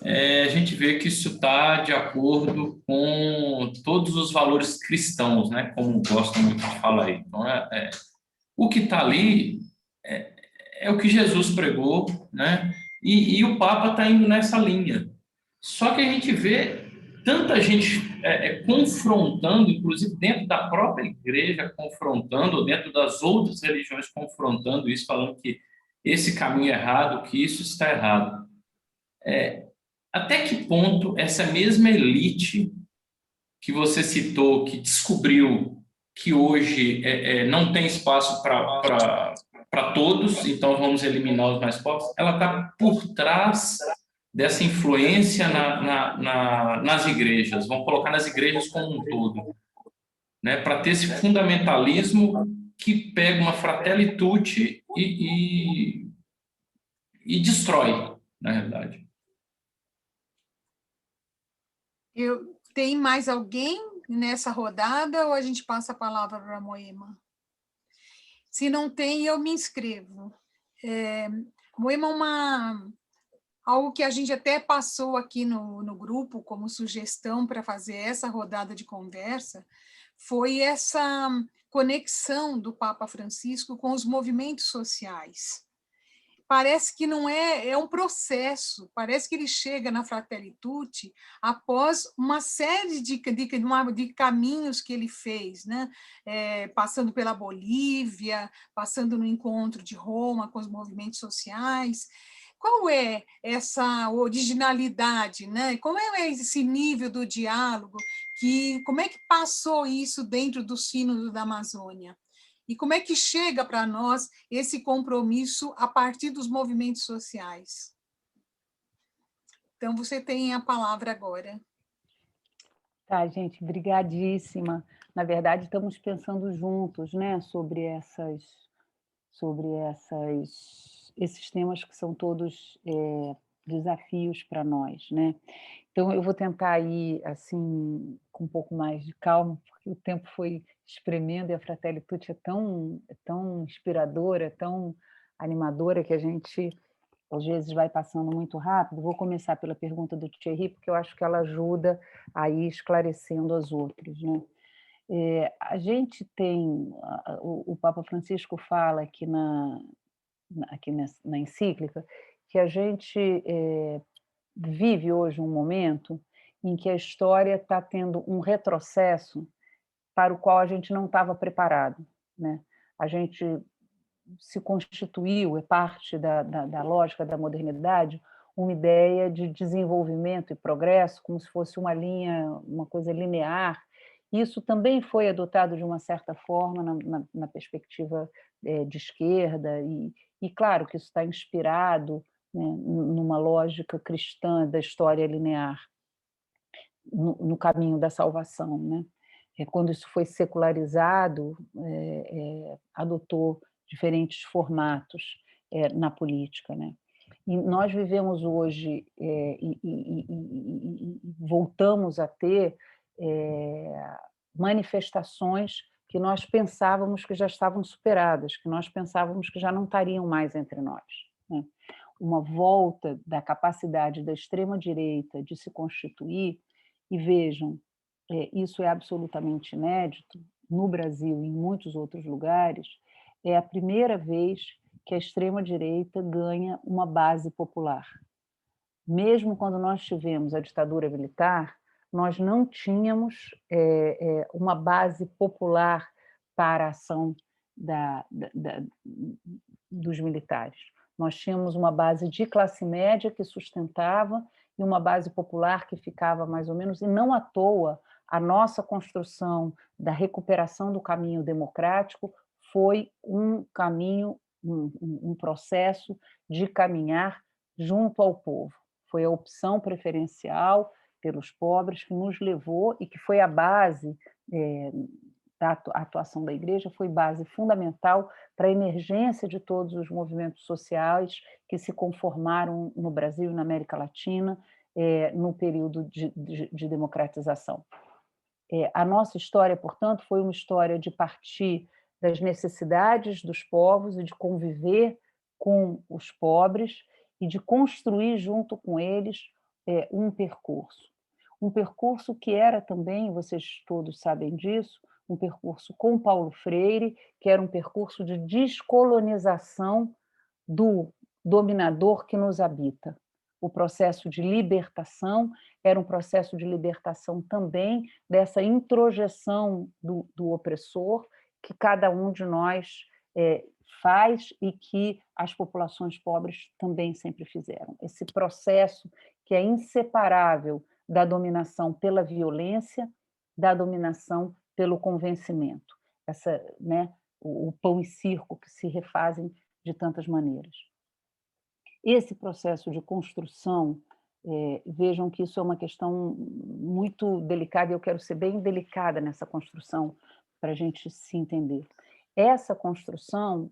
a gente vê que isso está de acordo com todos os valores cristãos, né? Como gostam muito de falar aí. Então, o que está ali é o que Jesus pregou, né? E o Papa está indo nessa linha. Só que a gente vê tanta gente confrontando, inclusive dentro da própria igreja confrontando, ou dentro das outras religiões confrontando isso, falando que esse caminho é errado, que isso está errado. Até que ponto essa mesma elite que você citou, que descobriu que hoje não tem espaço para todos, então vamos eliminar os mais pobres, ela está por trás dessa influência nas igrejas, vamos colocar nas igrejas como um todo, né, para ter esse fundamentalismo que pega uma fratelli tutti e destrói, na realidade. Tem mais alguém nessa rodada ou a gente passa a palavra para a Moema? Se não tem, eu me inscrevo. Moema, algo que a gente até passou aqui no grupo como sugestão para fazer essa rodada de conversa foi essa conexão do Papa Francisco com os movimentos sociais. Parece que não é um processo, parece que ele chega na Fratelli Tutti após uma série de caminhos que ele fez, né? Passando pela Bolívia, passando no encontro de Roma com os movimentos sociais. Qual é essa originalidade, né? Como é esse nível do diálogo? Como é que passou isso dentro do Sínodo da Amazônia? E como é que chega para nós esse compromisso a partir dos movimentos sociais? Então, você tem a palavra agora. Tá, gente, brigadíssima. Na verdade, estamos pensando juntos, né, sobre esses temas que são todos desafios para nós, né? Então, eu vou tentar ir assim com um pouco mais de calma, porque o tempo foi espremendo e a Fratelli Tutti é tão inspiradora, tão animadora, que a gente, às vezes, vai passando muito rápido. Vou começar pela pergunta do Thierry, porque eu acho que ela ajuda a ir esclarecendo as outras, né? A gente tem... O Papa Francisco fala aqui na encíclica que a gente vive hoje um momento em que a história está tendo um retrocesso para o qual a gente não estava preparado, né? A gente se constituiu, é parte da lógica da modernidade, uma ideia de desenvolvimento e progresso, como se fosse uma linha, uma coisa linear. Isso também foi adotado de uma certa forma na perspectiva de esquerda, e claro que isso está inspirado, né, numa lógica cristã da história linear, no caminho da salvação, né? Quando isso foi secularizado, adotou diferentes formatos na política, né? E nós vivemos hoje e voltamos a ter manifestações que nós pensávamos que já estavam superadas, que nós pensávamos que já não estariam mais entre nós, né? Uma volta da capacidade da extrema-direita de se constituir, e vejam, isso é absolutamente inédito, no Brasil e em muitos outros lugares, é a primeira vez que a extrema-direita ganha uma base popular. Mesmo quando nós tivemos a ditadura militar, nós não tínhamos uma base popular para a ação dos militares. Nós tínhamos uma base de classe média que sustentava e uma base popular que ficava mais ou menos, e não à toa a nossa construção da recuperação do caminho democrático foi um caminho, um processo de caminhar junto ao povo. Foi a opção preferencial pelos pobres que nos levou e que foi a base da atuação da Igreja, foi base fundamental para a emergência de todos os movimentos sociais que se conformaram no Brasil e na América Latina no período de democratização. A nossa história, portanto, foi uma história de partir das necessidades dos povos e de conviver com os pobres e de construir junto com eles um percurso que era também, vocês todos sabem disso, um percurso com Paulo Freire, que era um percurso de descolonização do dominador que nos habita. O processo de libertação era um processo de libertação também dessa introjeção do opressor que cada um de nós faz e que as populações pobres também sempre fizeram. Esse processo que é inseparável da dominação pela violência, da dominação pelo convencimento. O pão e circo que se refazem de tantas maneiras. Esse processo de construção, vejam que isso é uma questão muito delicada, e eu quero ser bem delicada nessa construção para a gente se entender. Essa construção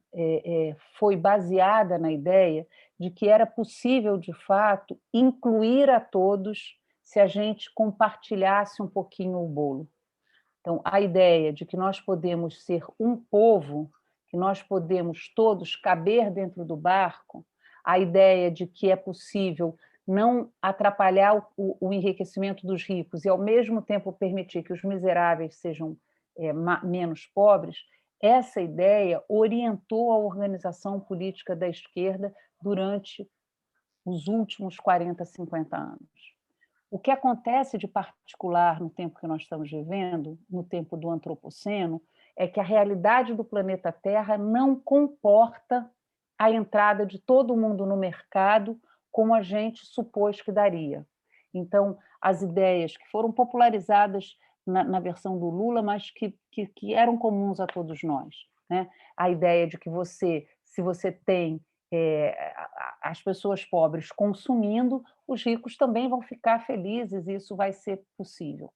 foi baseada na ideia de que era possível, de fato, incluir a todos se a gente compartilhasse um pouquinho o bolo. Então, a ideia de que nós podemos ser um povo, que nós podemos todos caber dentro do barco, a ideia de que é possível não atrapalhar o enriquecimento dos ricos e, ao mesmo tempo, permitir que os miseráveis sejam menos pobres, essa ideia orientou a organização política da esquerda durante os últimos 40, 50 anos. O que acontece de particular no tempo que nós estamos vivendo, no tempo do antropoceno, é que a realidade do planeta Terra não comporta a entrada de todo mundo no mercado como a gente supôs que daria. Então, as ideias que foram popularizadas na versão do Lula, mas que eram comuns a todos nós, né? A ideia de que se você tem as pessoas pobres consumindo, os ricos também vão ficar felizes e isso vai ser possível.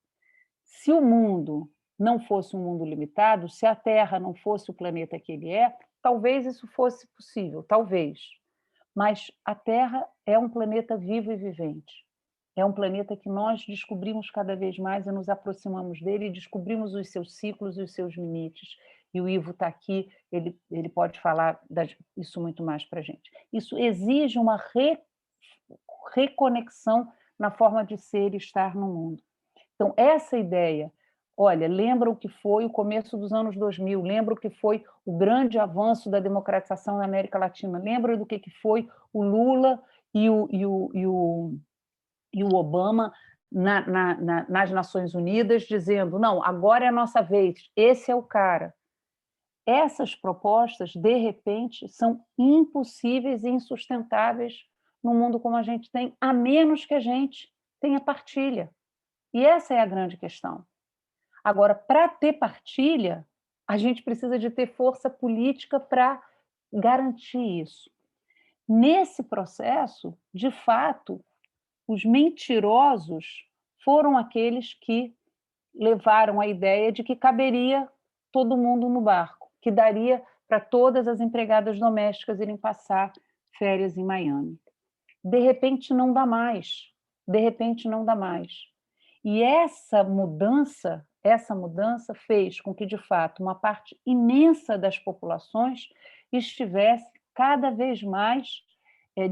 Se o mundo não fosse um mundo limitado, se a Terra não fosse o planeta que ele é, talvez isso fosse possível, talvez. Mas a Terra é um planeta vivo e vivente. É um planeta que nós descobrimos cada vez mais e nos aproximamos dele e descobrimos os seus ciclos e os seus limites. E o Ivo está aqui, ele pode falar isso muito mais para a gente. Isso exige uma reconexão na forma de ser e estar no mundo. Então, essa ideia, olha, lembra o que foi o começo dos anos 2000, lembra o que foi o grande avanço da democratização na América Latina, lembra do que foi o Lula e o Obama nas Nações Unidas, dizendo, não, agora é a nossa vez, esse é o cara. Essas propostas, de repente, são impossíveis e insustentáveis no mundo como a gente tem, a menos que a gente tenha partilha. E essa é a grande questão. Agora, para ter partilha, a gente precisa de ter força política para garantir isso. Nesse processo, de fato, os mentirosos foram aqueles que levaram a ideia de que caberia todo mundo no barco, que daria para todas as empregadas domésticas irem passar férias em Miami. De repente, não dá mais. De repente, não dá mais. E essa mudança fez com que, de fato, uma parte imensa das populações estivesse cada vez mais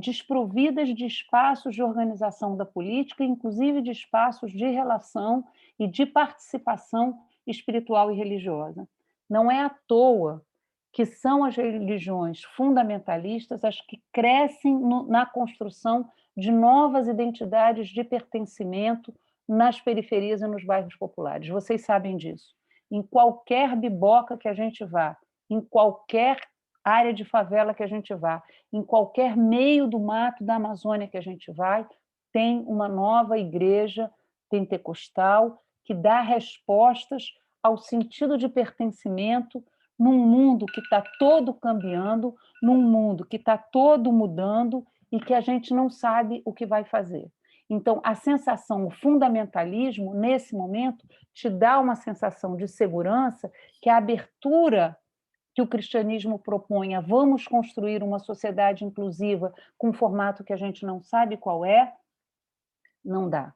desprovidas de espaços de organização da política, inclusive de espaços de relação e de participação espiritual e religiosa. Não é à toa que são as religiões fundamentalistas as que crescem na construção de novas identidades de pertencimento nas periferias e nos bairros populares. Vocês sabem disso. Em qualquer biboca que a gente vá, em qualquer área de favela que a gente vá, em qualquer meio do mato da Amazônia que a gente vai, tem uma nova igreja pentecostal que dá respostas ao sentido de pertencimento num mundo que está todo cambiando, num mundo que está todo mudando e que a gente não sabe o que vai fazer. Então, a sensação, o fundamentalismo, nesse momento, te dá uma sensação de segurança que a abertura que o cristianismo propõe a vamos construir uma sociedade inclusiva com um formato que a gente não sabe qual é, não dá.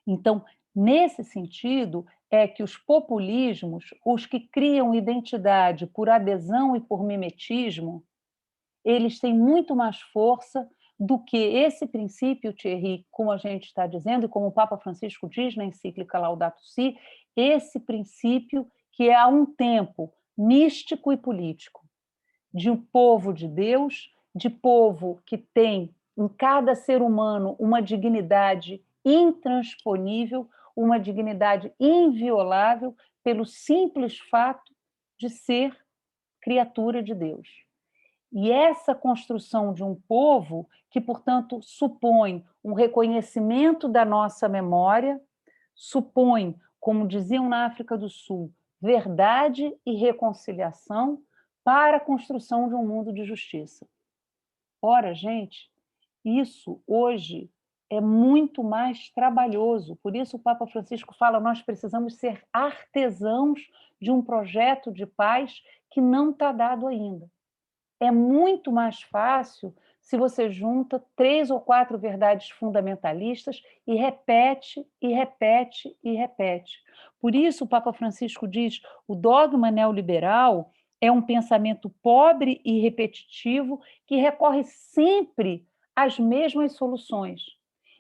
Então, nesse sentido, é que os populismos, os que criam identidade por adesão e por mimetismo, eles têm muito mais força do que esse princípio, Thierry, como a gente está dizendo, e como o Papa Francisco diz na encíclica Laudato Si, esse princípio que é a um tempo místico e político, de um povo de Deus, de povo que tem em cada ser humano uma dignidade intransponível, uma dignidade inviolável, pelo simples fato de ser criatura de Deus. E essa construção de um povo que, portanto, supõe um reconhecimento da nossa memória, supõe, como diziam na África do Sul, verdade e reconciliação para a construção de um mundo de justiça. Ora, gente, isso hoje é muito mais trabalhoso. Por isso o Papa Francisco fala, nós precisamos ser artesãos de um projeto de paz que não está dado ainda. É muito mais fácil se você junta 3 ou 4 verdades fundamentalistas e repete, e repete, e repete. Por isso, o Papa Francisco diz, o dogma neoliberal é um pensamento pobre e repetitivo que recorre sempre às mesmas soluções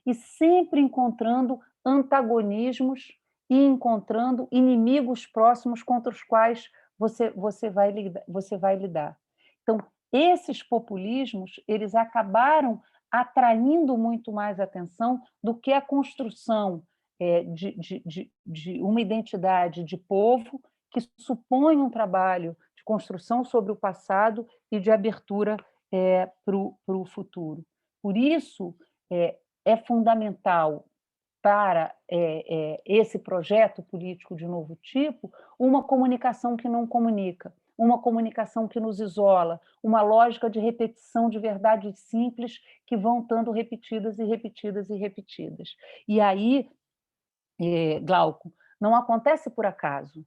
e sempre encontrando antagonismos e encontrando inimigos próximos contra os quais você vai lidar. Então, esses populismos, eles acabaram atraindo muito mais atenção do que a construção de uma identidade de povo que supõe um trabalho de construção sobre o passado e de abertura para o futuro. Por isso, é fundamental para esse projeto político de novo tipo uma comunicação que não comunica, uma comunicação que nos isola, uma lógica de repetição de verdades simples que vão estando repetidas e repetidas e repetidas. E aí, Glauco, não acontece por acaso.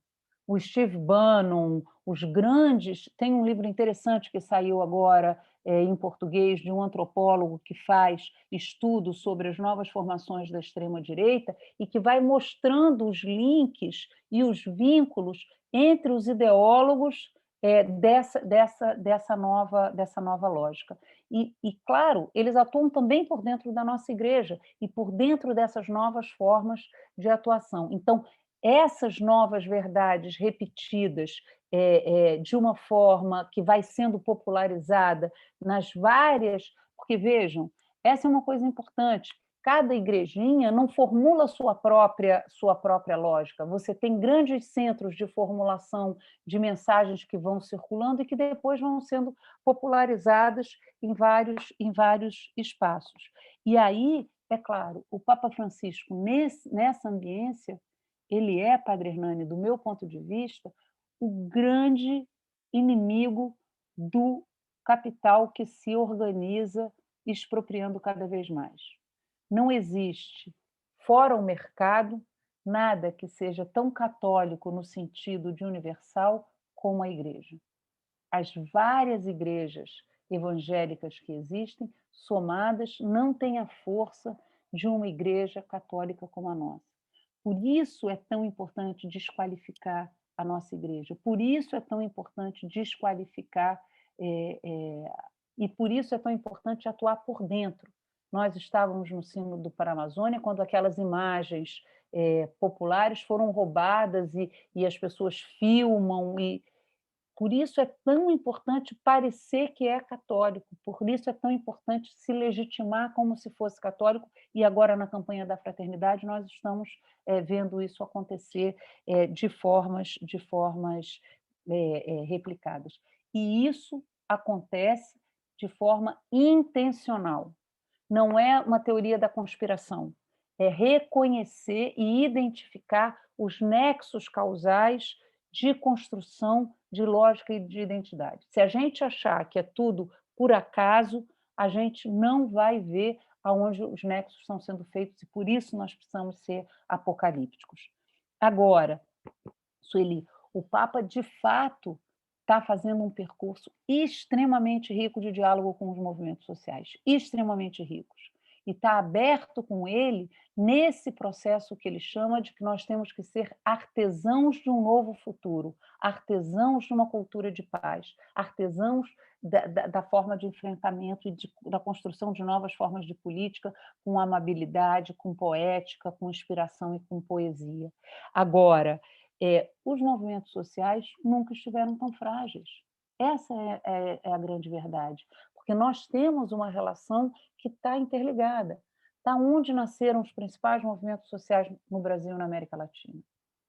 O Steve Bannon, os grandes... Tem um livro interessante que saiu agora em português, de um antropólogo que faz estudo sobre as novas formações da extrema-direita e que vai mostrando os links e os vínculos entre os ideólogos dessa nova lógica. E, claro, eles atuam também por dentro da nossa igreja e por dentro dessas novas formas de atuação. Então, essas novas verdades repetidas de uma forma que vai sendo popularizada nas várias... Porque, vejam, essa é uma coisa importante. Cada igrejinha não formula sua própria lógica. Você tem grandes centros de formulação de mensagens que vão circulando e que depois vão sendo popularizadas em vários espaços. E aí, é claro, o Papa Francisco, nessa ambiência, ele é, Padre Hernani, do meu ponto de vista, o grande inimigo do capital que se organiza expropriando cada vez mais. Não existe, fora o mercado, nada que seja tão católico no sentido de universal como a igreja. As várias igrejas evangélicas que existem, somadas, não têm a força de uma igreja católica como a nossa. Por isso é tão importante desqualificar a nossa igreja, por isso é tão importante desqualificar e por isso é tão importante atuar por dentro. Nós estávamos no Sínodo para a Amazônia quando aquelas imagens populares foram roubadas e as pessoas filmam e por isso é tão importante parecer que é católico, por isso é tão importante se legitimar como se fosse católico, e agora na campanha da fraternidade nós estamos vendo isso acontecer de formas replicadas. E isso acontece de forma intencional. Não é uma teoria da conspiração, é reconhecer e identificar os nexos causais de construção de lógica e de identidade. Se a gente achar que é tudo por acaso, a gente não vai ver aonde os nexos estão sendo feitos e por isso nós precisamos ser apocalípticos. Agora, Sueli, o Papa de fato está fazendo um percurso extremamente rico de diálogo com os movimentos sociais, extremamente ricos. e está aberto com ele nesse processo que ele chama de que nós temos que ser artesãos de um novo futuro, artesãos de uma cultura de paz, artesãos da forma de enfrentamento e da construção de novas formas de política com amabilidade, com poética, com inspiração e com poesia. Agora, os movimentos sociais nunca estiveram tão frágeis. Essa é a grande verdade, porque nós temos uma relação que está interligada. Da onde nasceram os principais movimentos sociais no Brasil e na América Latina?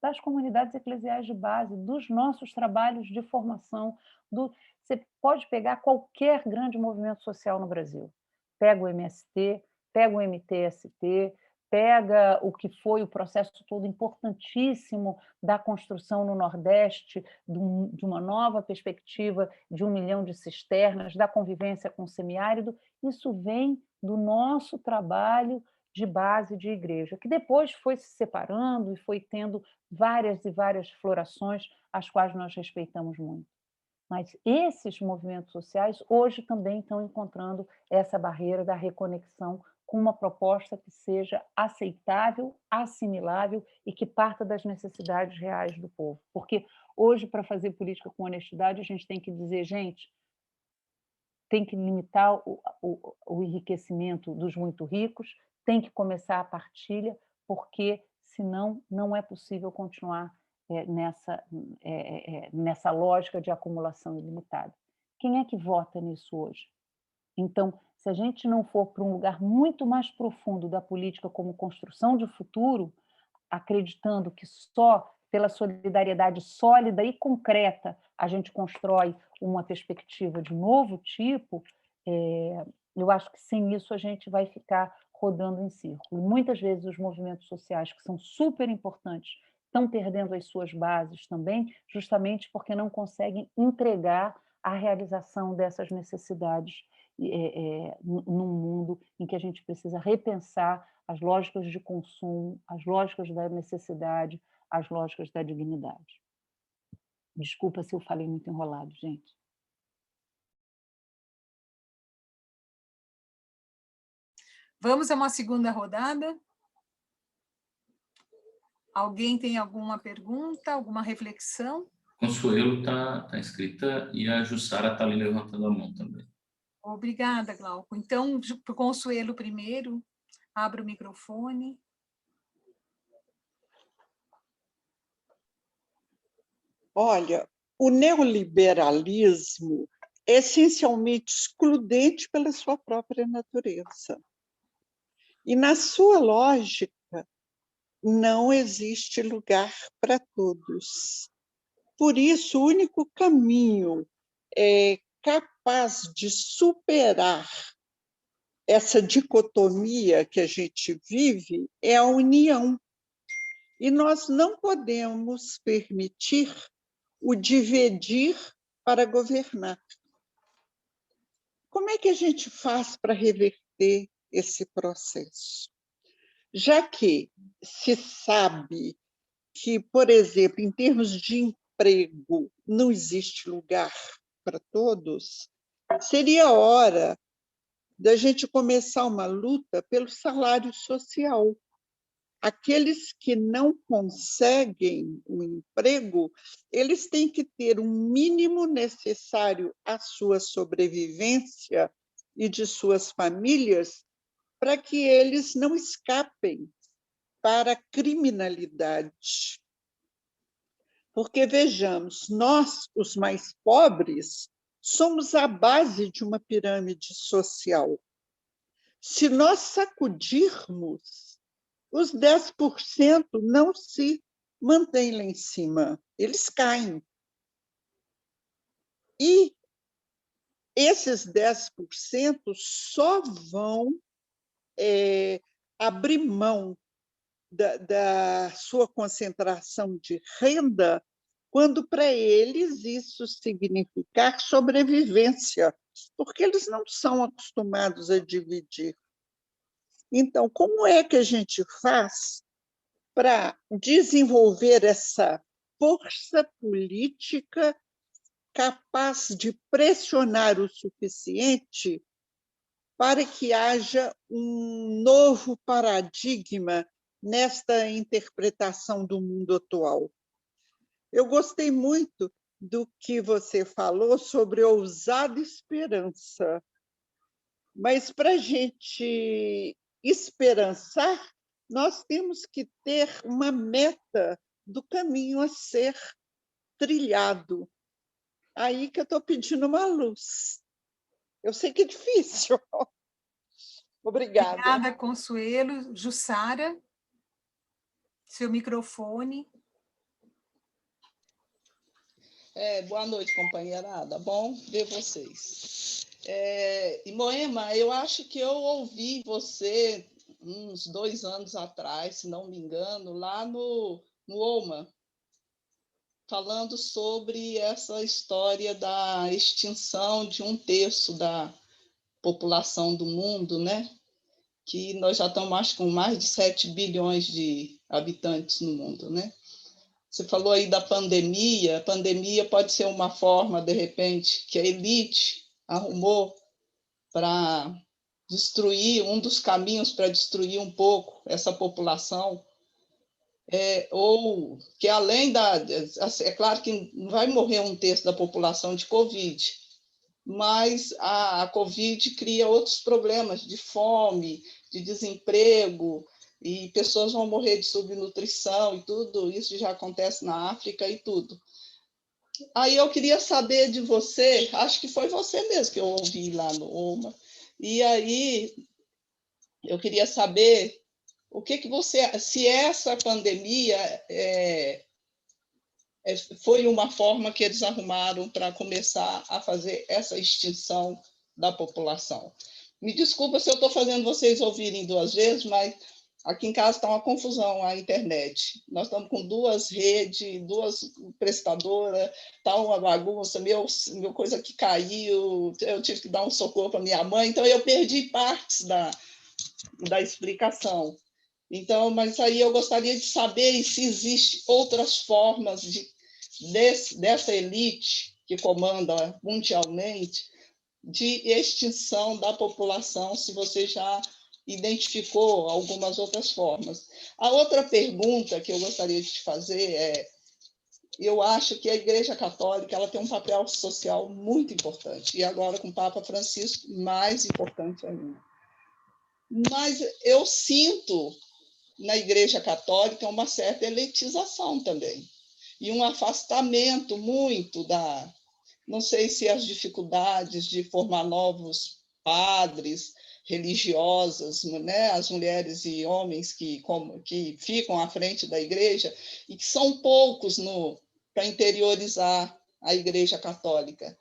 Das comunidades eclesiais de base, dos nossos trabalhos de formação. Você pode pegar qualquer grande movimento social no Brasil. Pega o MST, pega o MTST, pega o que foi o processo todo importantíssimo da construção no Nordeste, de uma nova perspectiva de 1 milhão de cisternas, da convivência com o semiárido. Isso vem do nosso trabalho de base de igreja, que depois foi se separando e foi tendo várias e várias florações, as quais nós respeitamos muito. Mas esses movimentos sociais hoje também estão encontrando essa barreira da reconexão com uma proposta que seja aceitável, assimilável e que parta das necessidades reais do povo. Porque hoje, para fazer política com honestidade, a gente tem que dizer, gente, tem que limitar o enriquecimento dos muito ricos, tem que começar a partilha, porque, senão, não é possível continuar nessa lógica de acumulação ilimitada. Quem é que vota nisso hoje? Então, se a gente não for para um lugar muito mais profundo da política como construção de futuro, acreditando que só pela solidariedade sólida e concreta a gente constrói uma perspectiva de novo tipo, eu acho que sem isso a gente vai ficar rodando em círculo. Muitas vezes os movimentos sociais, que são super importantes, estão perdendo as suas bases também, justamente porque não conseguem entregar a realização dessas necessidades num mundo em que a gente precisa repensar as lógicas de consumo, as lógicas da necessidade, as lógicas da dignidade. Desculpa se eu falei muito enrolado, gente. Vamos a uma segunda rodada? Alguém tem alguma pergunta, alguma reflexão? Consuelo está inscrita e a Jussara está ali levantando a mão também. Obrigada, Glauco. Então, para o Consuelo primeiro, abra o microfone. Olha, o neoliberalismo é essencialmente excludente pela sua própria natureza. E, na sua lógica, não existe lugar para todos. Por isso, o único caminho capaz de superar essa dicotomia que a gente vive é a união. E nós não podemos permitir o dividir para governar. Como é que a gente faz para reverter esse processo? Já que se sabe que, por exemplo, em termos de emprego, não existe lugar para todos, seria hora da gente começar uma luta pelo salário social. Aqueles que não conseguem um emprego, eles têm que ter o mínimo necessário à sua sobrevivência e de suas famílias para que eles não escapem para a criminalidade. Porque, vejamos, nós, os mais pobres, somos a base de uma pirâmide social. Se nós sacudirmos, os 10% não se mantêm lá em cima, eles caem. E esses 10% só vão abrir mão da sua concentração de renda quando para eles isso significar sobrevivência, porque eles não são acostumados a dividir. Então, como é que a gente faz para desenvolver essa força política capaz de pressionar o suficiente para que haja um novo paradigma nesta interpretação do mundo atual. Eu gostei muito do que você falou sobre ousada esperança, mas para a gente esperançar, nós temos que ter uma meta do caminho a ser trilhado. Aí que eu estou pedindo uma luz. Eu sei que é difícil. Obrigada. Obrigada, Consuelo. Jussara, seu microfone. Boa noite, companheirada. Bom ver vocês. E Moema, eu acho que eu ouvi você uns 2 anos atrás, se não me engano, lá no OMA, falando sobre essa história da extinção de 1/3 da população do mundo, né? Que nós já estamos, acho, com mais de 7 bilhões de habitantes no mundo, né? Você falou aí da pandemia. A pandemia pode ser uma forma, de repente, que a elite arrumou para destruir, um dos caminhos para destruir um pouco essa população, ou que além da... É claro que não vai morrer 1/3 da população de Covid, mas a Covid cria outros problemas de fome, de desemprego, e pessoas vão morrer de subnutrição, e tudo isso já acontece na África e tudo. Aí eu queria saber de você, acho que foi você mesmo que eu ouvi lá no OMA, e aí eu queria saber o que você... Se essa pandemia foi uma forma que eles arrumaram para começar a fazer essa extinção da população. Me desculpa se eu estou fazendo vocês ouvirem 2 vezes, mas aqui em casa está uma confusão a internet. Nós estamos com 2 redes, 2 prestadoras, está uma bagunça, meu coisa que caiu, eu tive que dar um socorro para minha mãe, então eu perdi partes da explicação. Então, mas aí eu gostaria de saber se existem outras formas dessa elite que comanda mundialmente de extinção da população, se você já identificou algumas outras formas. A outra pergunta que eu gostaria de te fazer eu acho que a Igreja Católica ela tem um papel social muito importante, e agora com o Papa Francisco, mais importante ainda. Mas eu sinto na Igreja Católica uma certa elitização também, e um afastamento muito da... Não sei se as dificuldades de formar novos padres, religiosas, né? As mulheres e homens que ficam à frente da igreja, e que são poucos para interiorizar a Igreja Católica.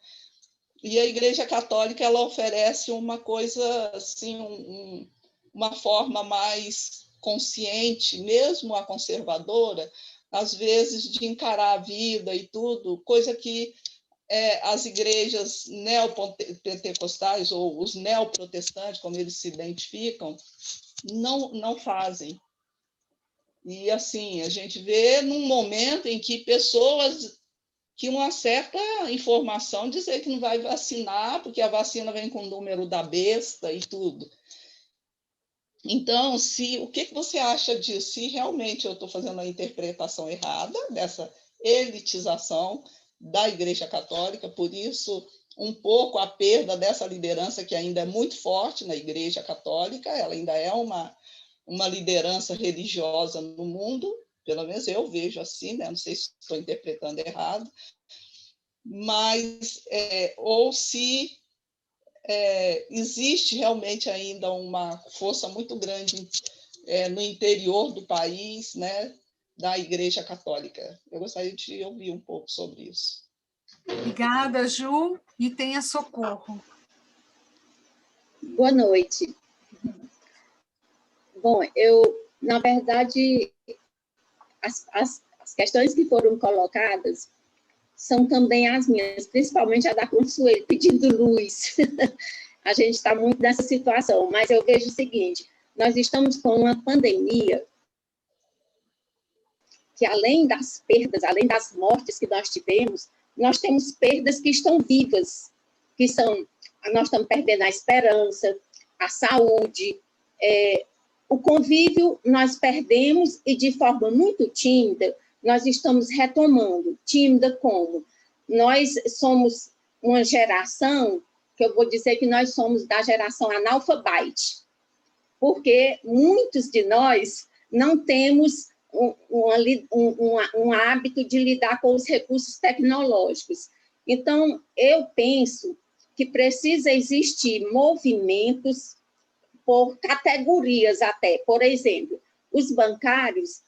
E a Igreja Católica ela oferece uma coisa, assim, uma forma mais consciente, mesmo a conservadora, às vezes, de encarar a vida e tudo, coisa que as igrejas neopentecostais ou os neoprotestantes, como eles se identificam, não fazem. E, assim, a gente vê num momento em que pessoas que uma certa informação dizer que não vai vacinar, porque a vacina vem com o número da besta e tudo. Então, o que você acha disso? Se realmente eu estou fazendo a interpretação errada dessa elitização da Igreja Católica, por isso um pouco a perda dessa liderança que ainda é muito forte na Igreja Católica, ela ainda é uma liderança religiosa no mundo, pelo menos eu vejo assim, né? Não sei se estou interpretando errado, mas ou se existe realmente ainda uma força muito grande no interior do país, né, da Igreja Católica. Eu gostaria de ouvir um pouco sobre isso. Obrigada, Ju, e tenha socorro. Boa noite. Bom, na verdade, as questões que foram colocadas são também as minhas, principalmente a da Consuelo, pedindo luz. A gente está muito nessa situação, mas eu vejo o seguinte, nós estamos com uma pandemia que, além das perdas, além das mortes que nós tivemos, nós temos perdas que estão vivas, nós estamos perdendo a esperança, a saúde, o convívio nós perdemos e de forma muito tímida nós estamos retomando. Tímida como? Nós somos uma geração, que eu vou dizer que nós somos da geração analfabete, porque muitos de nós não temos um hábito de lidar com os recursos tecnológicos. Então, eu penso que precisa existir movimentos por categorias até. Por exemplo, os bancários,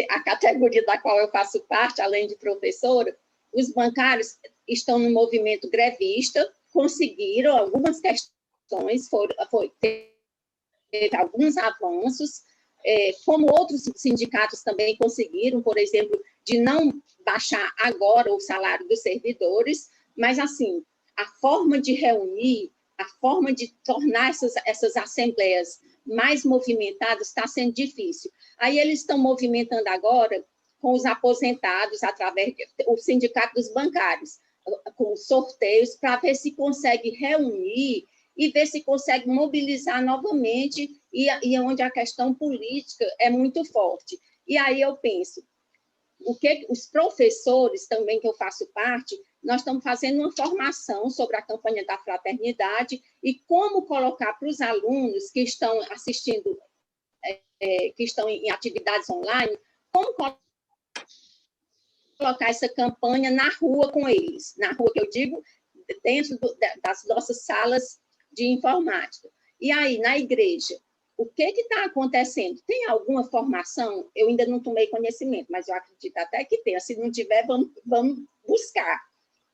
a categoria da qual eu faço parte, além de professora, os bancários estão no movimento grevista, conseguiram algumas questões, teve alguns avanços, como outros sindicatos também conseguiram, por exemplo, de não baixar agora o salário dos servidores, mas, assim, a forma de reunir, a forma de tornar essas assembleias mais movimentadas está sendo difícil. Aí eles estão movimentando agora com os aposentados, através do sindicato dos bancários, com sorteios, para ver se consegue reunir e ver se consegue mobilizar novamente, e onde a questão política é muito forte. E aí eu penso, os professores também, que eu faço parte, nós estamos fazendo uma formação sobre a campanha da fraternidade e como colocar para os alunos que estão assistindo, que estão em atividades online, como colocar essa campanha na rua com eles. Na rua, que eu digo, dentro das nossas salas de informática. E aí, na igreja, o que está acontecendo? Tem alguma formação? Eu ainda não tomei conhecimento, mas eu acredito até que tenha. Se não tiver, vamos buscar.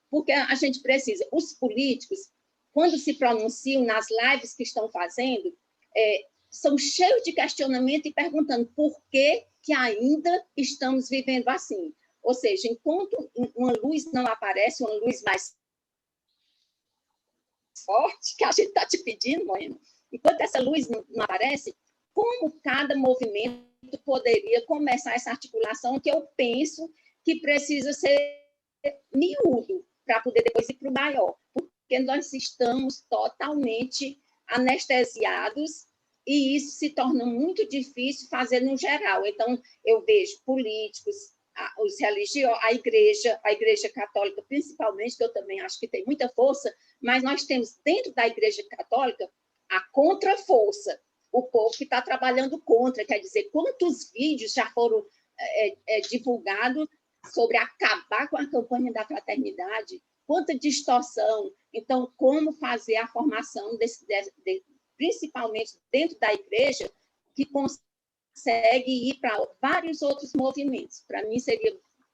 Porque a gente precisa. Os políticos, quando se pronunciam nas lives que estão fazendo, são cheios de questionamento e perguntando por que ainda estamos vivendo assim. Ou seja, enquanto uma luz não aparece, uma luz mais forte, que a gente está te pedindo, Moema, enquanto essa luz não aparece, como cada movimento poderia começar essa articulação, que eu penso que precisa ser miúdo, para poder depois ir para o maior, porque nós estamos totalmente anestesiados e isso se torna muito difícil fazer no geral. Então, eu vejo políticos, os religiosos, a igreja católica, principalmente, que eu também acho que tem muita força, mas nós temos dentro da igreja católica a contra-força, o povo que está trabalhando contra, quer dizer, quantos vídeos já foram divulgados sobre acabar com a campanha da fraternidade, quanta distorção. Então, como fazer a formação, principalmente dentro da igreja, que consegue ir para vários outros movimentos. Para mim,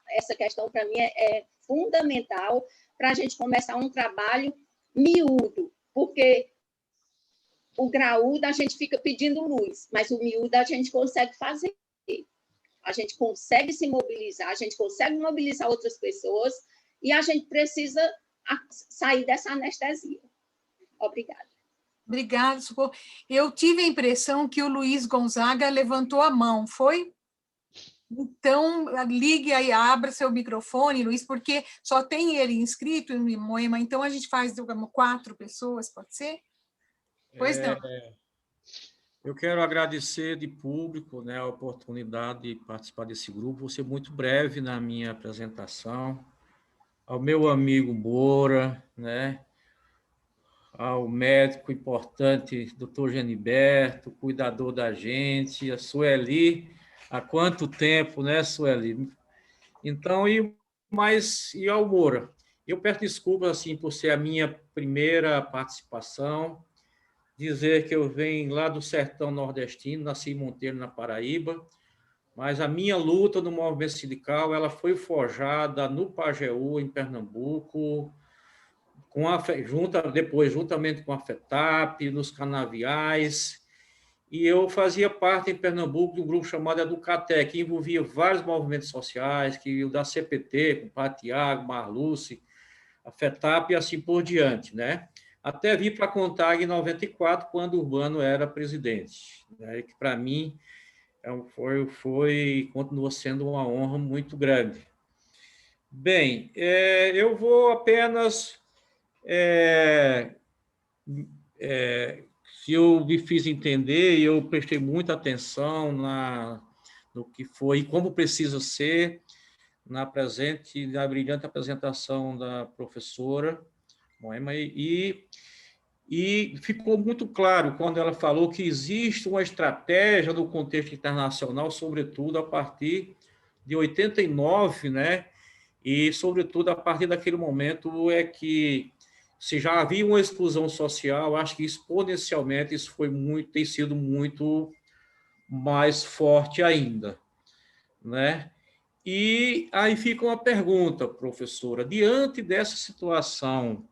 essa questão, para mim, é fundamental para a gente começar um trabalho miúdo, porque o graúdo a gente fica pedindo luz, mas o miúdo a gente consegue fazer. A gente consegue se mobilizar, a gente consegue mobilizar outras pessoas e a gente precisa sair dessa anestesia. Obrigada. Obrigada, Socorro. Eu tive a impressão que o Luiz Gonzaga levantou a mão, foi? Então, ligue aí, abra seu microfone, Luiz, porque só tem ele inscrito no Moema, então a gente faz 4 pessoas, pode ser? Pois não. Eu quero agradecer de público, né, a oportunidade de participar desse grupo. Vou ser muito breve na minha apresentação. Ao meu amigo Moura, né, ao médico importante, doutor Geniberto, cuidador da gente, a Sueli, há quanto tempo, né, Sueli? Então, e ao Moura. Eu peço desculpas, assim, por ser a minha primeira participação, dizer que eu venho lá do sertão nordestino, nasci em Monteiro, na Paraíba, mas a minha luta no movimento sindical ela foi forjada no Pajeú, em Pernambuco, juntamente com a FETAP, nos canaviais, e eu fazia parte em Pernambuco de um grupo chamado Educatec, que envolvia vários movimentos sociais, que o da CPT, com o Padre Tiago, Marluce, a FETAP e assim por diante, né? Até vir para a CONTAG em 94, quando o Urbano era presidente, né? Que para mim continuou sendo uma honra muito grande. Bem, eu vou apenas se eu me fiz entender, eu prestei muita atenção no que foi e como precisa ser na brilhante apresentação da professora Moema, e ficou muito claro quando ela falou que existe uma estratégia no contexto internacional, sobretudo a partir de 89, né? E, sobretudo, a partir daquele momento é que, se já havia uma exclusão social, acho que exponencialmente isso tem sido muito mais forte ainda, né? E aí fica uma pergunta, professora: diante dessa situação,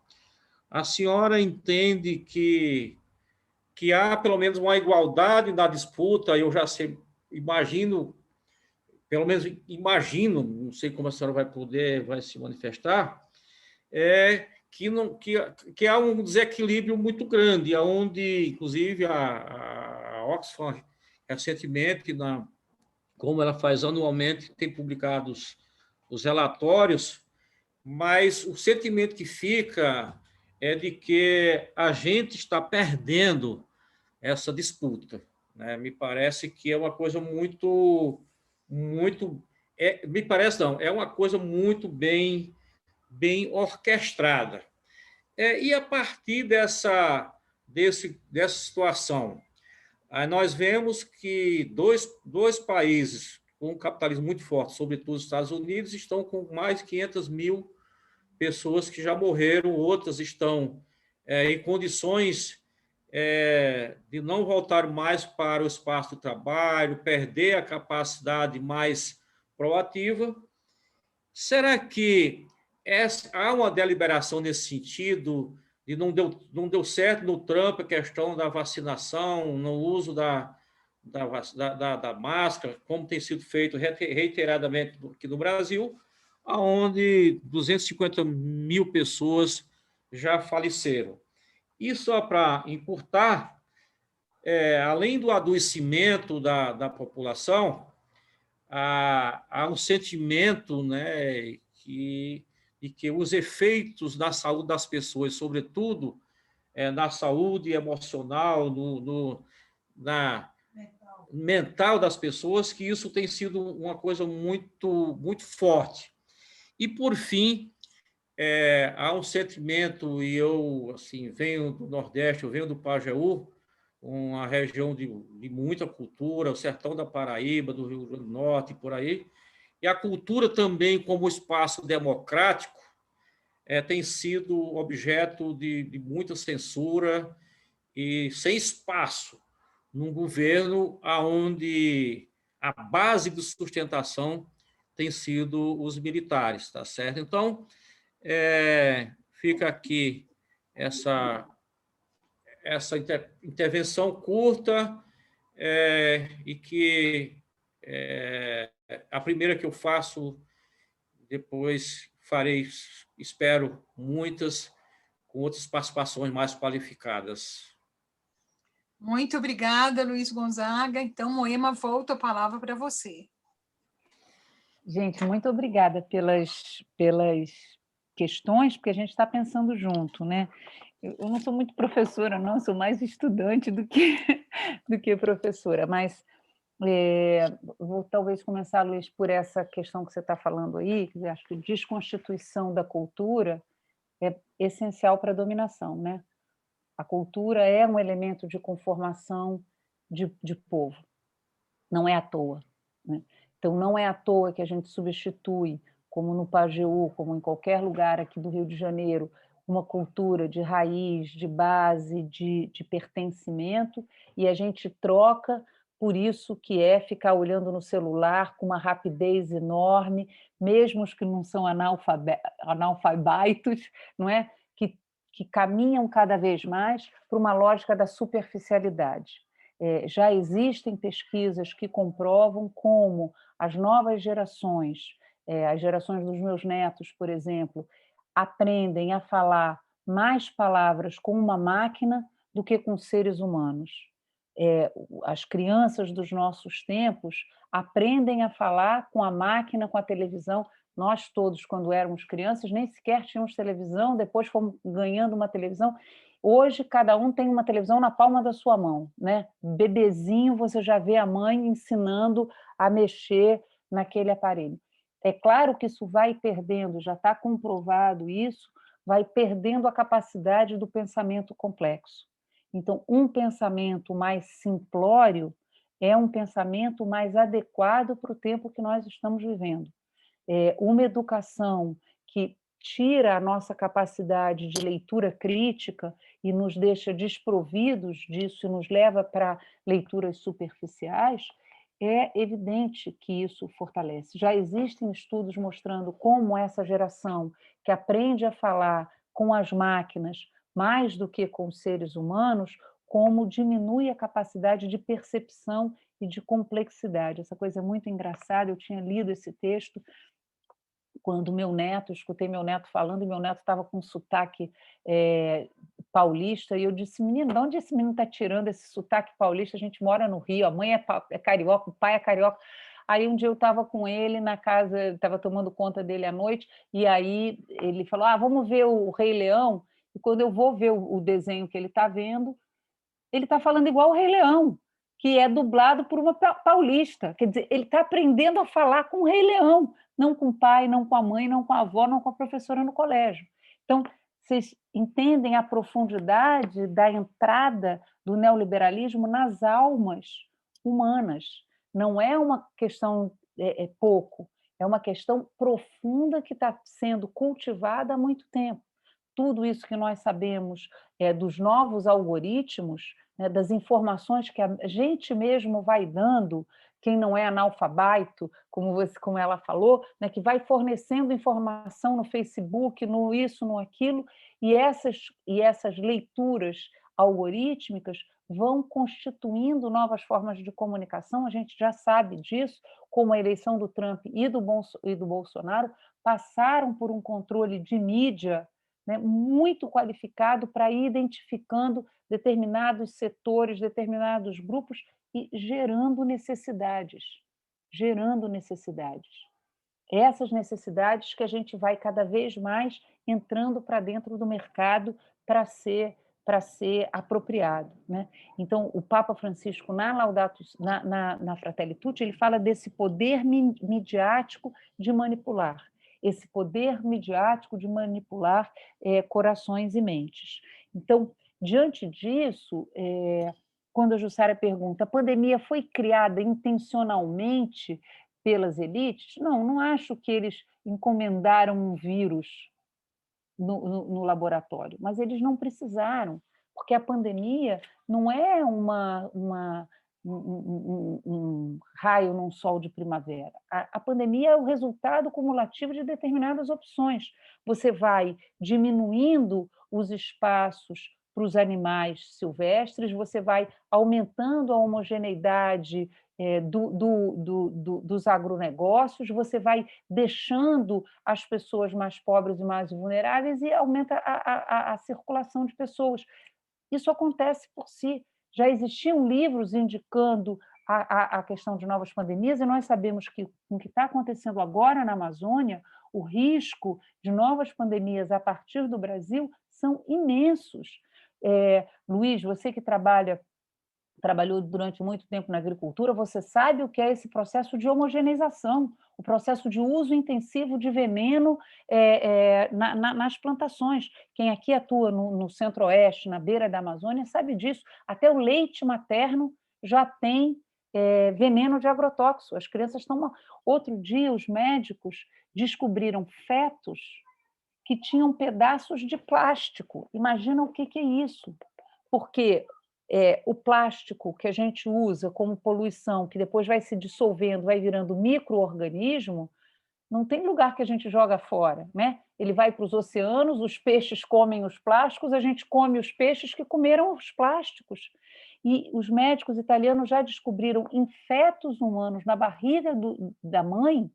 a senhora entende que há pelo menos uma igualdade na disputa? Eu já sei, imagino, pelo menos imagino, não sei como a senhora vai se manifestar, que há um desequilíbrio muito grande, onde, inclusive, a Oxfam, recentemente, como ela faz anualmente, tem publicado os relatórios, mas o sentimento que fica é de que a gente está perdendo essa disputa, né? Me parece que é uma coisa me parece não, é uma coisa muito bem orquestrada. E a partir dessa situação, aí nós vemos que dois países com um capitalismo muito forte, sobretudo os Estados Unidos, estão com mais de 500 mil pessoas que já morreram, outras estão em condições de não voltar mais para o espaço do trabalho, perder a capacidade mais proativa. Será que há uma deliberação nesse sentido, de não deu certo no Trump a questão da vacinação, no uso da máscara, como tem sido feito reiteradamente aqui no Brasil, onde 250 mil pessoas já faleceram? E só para encurtar, além do adoecimento da população, há um sentimento, né, de que os efeitos na saúde das pessoas, sobretudo na saúde emocional, na mental das pessoas, que isso tem sido uma coisa muito, muito forte. E, por fim, há um sentimento, e eu assim, venho do Nordeste, eu venho do Pajeú, uma região de muita cultura, o sertão da Paraíba, do Rio Grande do Norte, por aí, e a cultura também, como espaço democrático, tem sido objeto de muita censura e sem espaço num governo onde a base de sustentação tem sido os militares, tá certo? Então, fica aqui essa intervenção curta, e que a primeira que eu faço, depois farei, espero, muitas, com outras participações mais qualificadas. Muito obrigada, Luiz Gonzaga. Então, Moema, volta a palavra para você. Gente, muito obrigada pelas questões, porque a gente está pensando junto, né? Eu não sou muito professora, não, sou mais estudante do que professora, mas vou talvez começar, Luiz, por essa questão que você está falando aí, que eu acho que a desconstituição da cultura é essencial para a dominação, né? A cultura é um elemento de conformação de povo, não é à toa, né? Então, não é à toa que a gente substitui, como no Pajeú, como em qualquer lugar aqui do Rio de Janeiro, uma cultura de raiz, de base, de pertencimento, e a gente troca por isso que é ficar olhando no celular com uma rapidez enorme, mesmo os que não são analfabetos, não é? Que caminham cada vez mais para uma lógica da superficialidade. Já existem pesquisas que comprovam como as novas gerações, as gerações dos meus netos, por exemplo, aprendem a falar mais palavras com uma máquina do que com seres humanos. As crianças dos nossos tempos aprendem a falar com a máquina, com a televisão. Nós todos, quando éramos crianças, nem sequer tínhamos televisão, depois fomos ganhando uma televisão, Hoje, cada um tem uma televisão na palma da sua mão, né? Bebezinho, você já vê a mãe ensinando a mexer naquele aparelho. É claro que isso vai perdendo, já está comprovado isso, vai perdendo a capacidade do pensamento complexo. Então, um pensamento mais simplório é um pensamento mais adequado para o tempo que nós estamos vivendo. Uma educação que tira a nossa capacidade de leitura crítica e nos deixa desprovidos disso e nos leva para leituras superficiais, é evidente que isso fortalece. Já existem estudos mostrando como essa geração que aprende a falar com as máquinas mais do que com os seres humanos, como diminui a capacidade de percepção e de complexidade. Essa coisa é muito engraçada, eu tinha lido esse texto quando escutei meu neto falando, e meu neto estava com um sotaque paulista, e eu disse, menino, de onde esse menino está tirando esse sotaque paulista? A gente mora no Rio, a mãe é carioca, o pai é carioca. Aí um dia eu estava com ele na casa, estava tomando conta dele à noite, e aí ele falou, vamos ver o Rei Leão, e quando eu vou ver o desenho que ele está vendo, ele está falando igual o Rei Leão, que é dublado por uma paulista. Quer dizer, ele está aprendendo a falar com o Rei Leão, não com o pai, não com a mãe, não com a avó, não com a professora no colégio. Então, vocês entendem a profundidade da entrada do neoliberalismo nas almas humanas. Não é uma questão pouco, é uma questão profunda que está sendo cultivada há muito tempo. Tudo isso que nós sabemos dos novos algoritmos, né, das informações que a gente mesmo vai dando, quem não é analfabeto, como ela falou, né, que vai fornecendo informação no Facebook, no isso, no aquilo, e essas leituras algorítmicas vão constituindo novas formas de comunicação, a gente já sabe disso, como a eleição do Trump e do Bolsonaro passaram por um controle de mídia, né, muito qualificado para ir identificando determinados setores, determinados grupos e gerando necessidades. Essas necessidades que a gente vai cada vez mais entrando para dentro do mercado para ser apropriado, né? Então, o Papa Francisco, na Laudato, na Fratelli Tutti, ele fala desse poder midiático de manipular, esse poder midiático de manipular corações e mentes. Então, diante disso, quando a Jussara pergunta, a pandemia foi criada intencionalmente pelas elites? Não acho que eles encomendaram um vírus no laboratório, mas eles não precisaram, porque a pandemia não é um raio num sol de primavera. A pandemia é o resultado cumulativo de determinadas opções. Você vai diminuindo os espaços para os animais silvestres, você vai aumentando a homogeneidade dos agronegócios, você vai deixando as pessoas mais pobres e mais vulneráveis e aumenta a circulação de pessoas. Isso acontece por si. Já existiam livros indicando a questão de novas pandemias, e nós sabemos que, com o que está acontecendo agora na Amazônia, o risco de novas pandemias a partir do Brasil são imensos. Luiz, você que trabalhou durante muito tempo na agricultura, você sabe o que é esse processo de homogeneização, o processo de uso intensivo de veneno nas plantações. Quem aqui atua no centro-oeste, na beira da Amazônia, sabe disso. Até o leite materno já tem veneno de agrotóxico. As crianças estão... Outro dia, os médicos descobriram fetos que tinham pedaços de plástico. Imagina o que é isso. Porque o plástico que a gente usa como poluição, que depois vai se dissolvendo, vai virando micro-organismo, não tem lugar que a gente joga fora, né? Ele vai para os oceanos, os peixes comem os plásticos, a gente come os peixes que comeram os plásticos. E os médicos italianos já descobriram em fetos humanos, na barriga da mãe,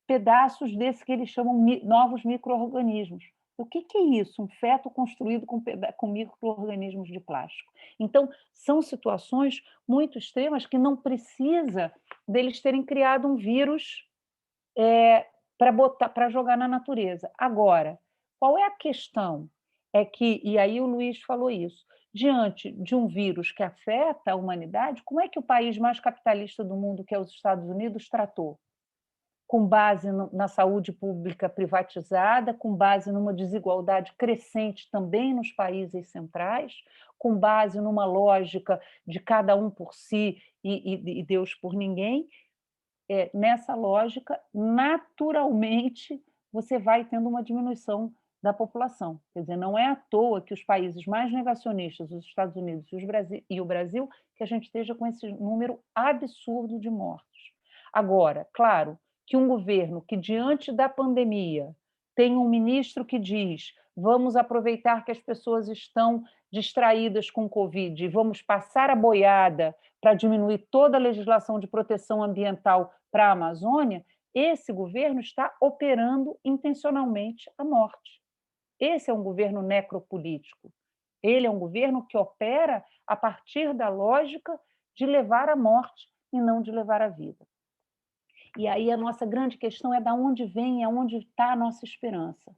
pedaços desse que eles chamam novos micro-organismos. O que é isso? Um feto construído com micro-organismos de plástico. Então, são situações muito extremas que não precisa deles terem criado um vírus para jogar na natureza. Agora, qual é a questão? é que, e aí o Luiz falou isso, diante de um vírus que afeta a humanidade, como é que o país mais capitalista do mundo, que é os Estados Unidos, tratou? Com base na saúde pública privatizada, com base numa desigualdade crescente também nos países centrais, com base numa lógica de cada um por si e Deus por ninguém. Nessa lógica, naturalmente, você vai tendo uma diminuição da população. Quer dizer, não é à toa que os países mais negacionistas, os Estados Unidos e o Brasil, que a gente esteja com esse número absurdo de mortos. Agora, claro, que um governo que, diante da pandemia, tem um ministro que diz: vamos aproveitar que as pessoas estão distraídas com o Covid e vamos passar a boiada para diminuir toda a legislação de proteção ambiental para a Amazônia, esse governo está operando intencionalmente a morte. Esse é um governo necropolítico. Ele é um governo que opera a partir da lógica de levar à morte e não de levar à vida. E aí a nossa grande questão é de onde vem e aonde está a nossa esperança.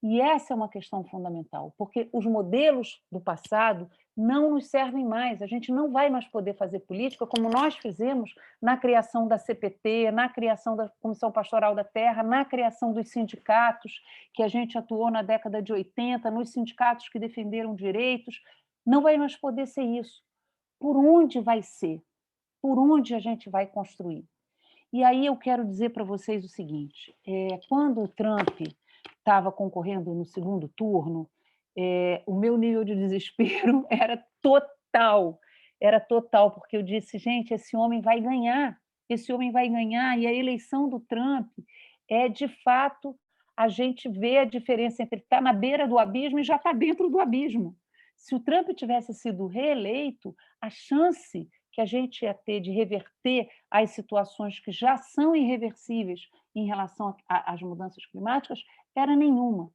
E essa é uma questão fundamental, porque os modelos do passado não nos servem mais. A gente não vai mais poder fazer política como nós fizemos na criação da CPT, na criação da Comissão Pastoral da Terra, na criação dos sindicatos, que a gente atuou na década de 80, nos sindicatos que defenderam direitos. Não vai mais poder ser isso. Por onde vai ser? Por onde a gente vai construir? E aí eu quero dizer para vocês o seguinte, quando o Trump estava concorrendo no segundo turno, o meu nível de desespero era total, porque eu disse, gente, esse homem vai ganhar, e a eleição do Trump de fato, a gente vê a diferença entre estar na beira do abismo e já estar dentro do abismo. Se o Trump tivesse sido reeleito, a chance que a gente ia ter de reverter as situações que já são irreversíveis em relação às mudanças climáticas era nenhuma.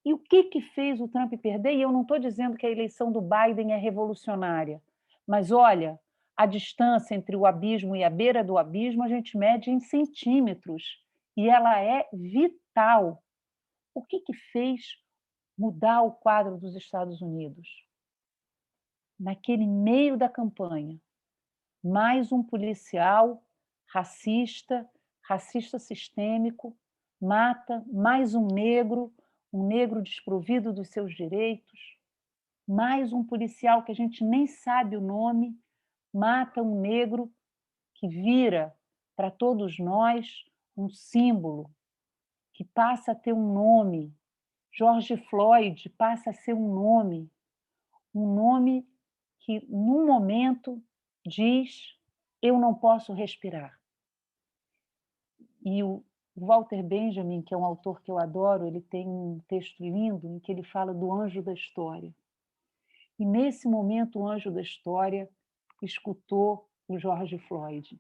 E o que fez o Trump perder? E eu não estou dizendo que a eleição do Biden é revolucionária, mas, olha, a distância entre o abismo e a beira do abismo a gente mede em centímetros, e ela é vital. O que fez mudar o quadro dos Estados Unidos? Naquele meio da campanha, mais um policial racista sistêmico, mata mais um negro desprovido dos seus direitos, mais um policial que a gente nem sabe o nome, mata um negro que vira para todos nós um símbolo, que passa a ter um nome. George Floyd passa a ser um nome que, num momento, diz: eu não posso respirar. E o Walter Benjamin, que é um autor que eu adoro, ele tem um texto lindo em que ele fala do anjo da história. E, nesse momento, o anjo da história escutou o George Floyd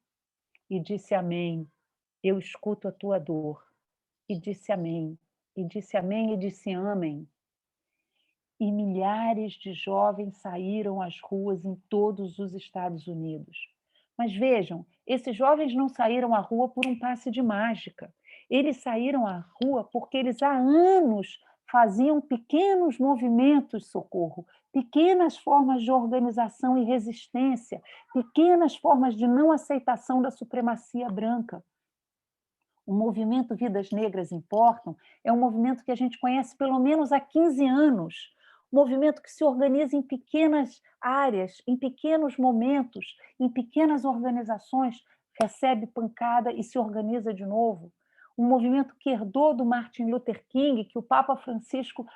e disse amém, eu escuto a tua dor. E disse amém, e disse amém, e disse amém. E milhares de jovens saíram às ruas em todos os Estados Unidos. Mas vejam, esses jovens não saíram à rua por um passe de mágica. Eles saíram à rua porque eles há anos faziam pequenos movimentos de socorro, pequenas formas de organização e resistência, pequenas formas de não aceitação da supremacia branca. O movimento Vidas Negras Importam é um movimento que a gente conhece pelo menos há 15 anos, um movimento que se organiza em pequenas áreas, em pequenos momentos, em pequenas organizações, recebe pancada e se organiza de novo. Um movimento que herdou do Martin Luther King, que o Papa Francisco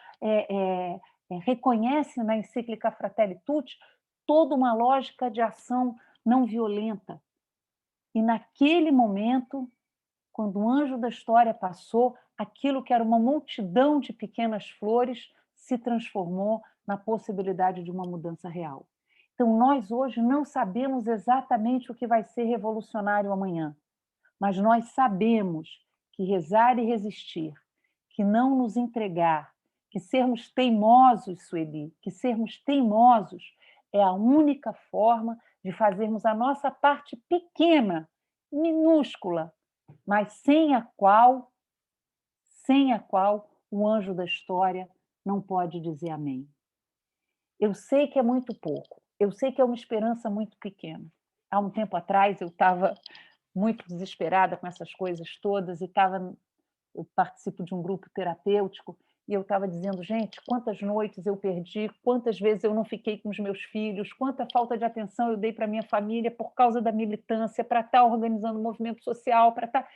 reconhece na encíclica Fratelli Tutti, toda uma lógica de ação não violenta. E naquele momento, quando o anjo da história passou, aquilo que era uma multidão de pequenas flores se transformou na possibilidade de uma mudança real. Então, nós hoje não sabemos exatamente o que vai ser revolucionário amanhã, mas nós sabemos que rezar e resistir, que não nos entregar, que sermos teimosos, Sueli, que sermos teimosos é a única forma de fazermos a nossa parte pequena, minúscula, mas sem a qual o anjo da história não pode dizer amém. Eu sei que é muito pouco, eu sei que é uma esperança muito pequena. Há um tempo atrás eu estava muito desesperada com essas coisas todas e eu participo de um grupo terapêutico e eu estava dizendo, gente, quantas noites eu perdi, quantas vezes eu não fiquei com os meus filhos, quanta falta de atenção eu dei para minha família por causa da militância, para estar organizando um movimento social, para estar...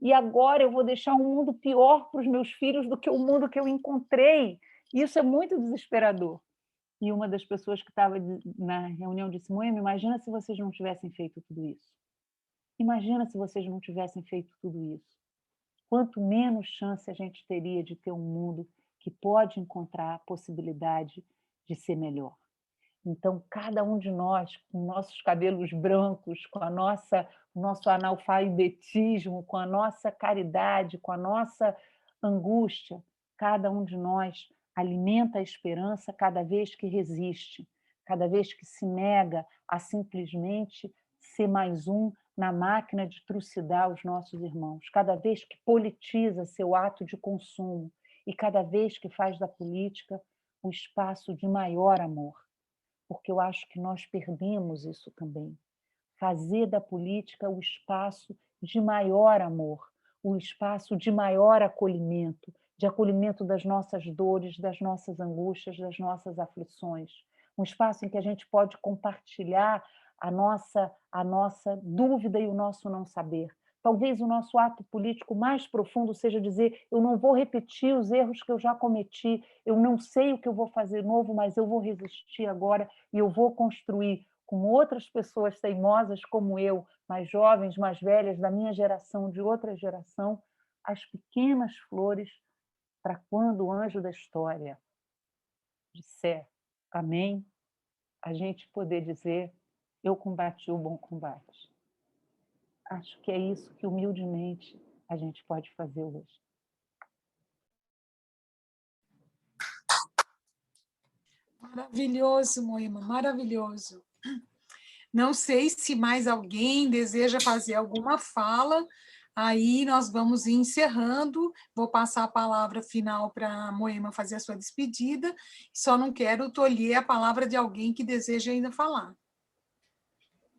E agora eu vou deixar um mundo pior para os meus filhos do que o mundo que eu encontrei. E isso é muito desesperador. E uma das pessoas que estava na reunião disse, Moema, imagina se vocês não tivessem feito tudo isso. Imagina se vocês não tivessem feito tudo isso. Quanto menos chance a gente teria de ter um mundo que pode encontrar a possibilidade de ser melhor. Então, cada um de nós, com nossos cabelos brancos, com o nosso analfabetismo, com a nossa caridade, com a nossa angústia, cada um de nós alimenta a esperança cada vez que resiste, cada vez que se nega a simplesmente ser mais um na máquina de trucidar os nossos irmãos, cada vez que politiza seu ato de consumo e cada vez que faz da política um espaço de maior amor. Porque eu acho que nós perdemos isso também. Fazer da política o espaço de maior amor, o espaço de maior acolhimento, de acolhimento das nossas dores, das nossas angústias, das nossas aflições. Um espaço em que a gente pode compartilhar a nossa dúvida e o nosso não saber. Talvez o nosso ato político mais profundo seja dizer eu não vou repetir os erros que eu já cometi, eu não sei o que eu vou fazer novo, mas eu vou resistir agora e eu vou construir com outras pessoas teimosas como eu, mais jovens, mais velhas, da minha geração, de outra geração, as pequenas flores para quando o anjo da história disser amém, a gente poder dizer eu combati o bom combate. Acho que é isso que, humildemente, a gente pode fazer hoje. Maravilhoso, Moema, maravilhoso. Não sei se mais alguém deseja fazer alguma fala, aí nós vamos encerrando, vou passar a palavra final para a Moema fazer a sua despedida, só não quero tolher a palavra de alguém que deseja ainda falar.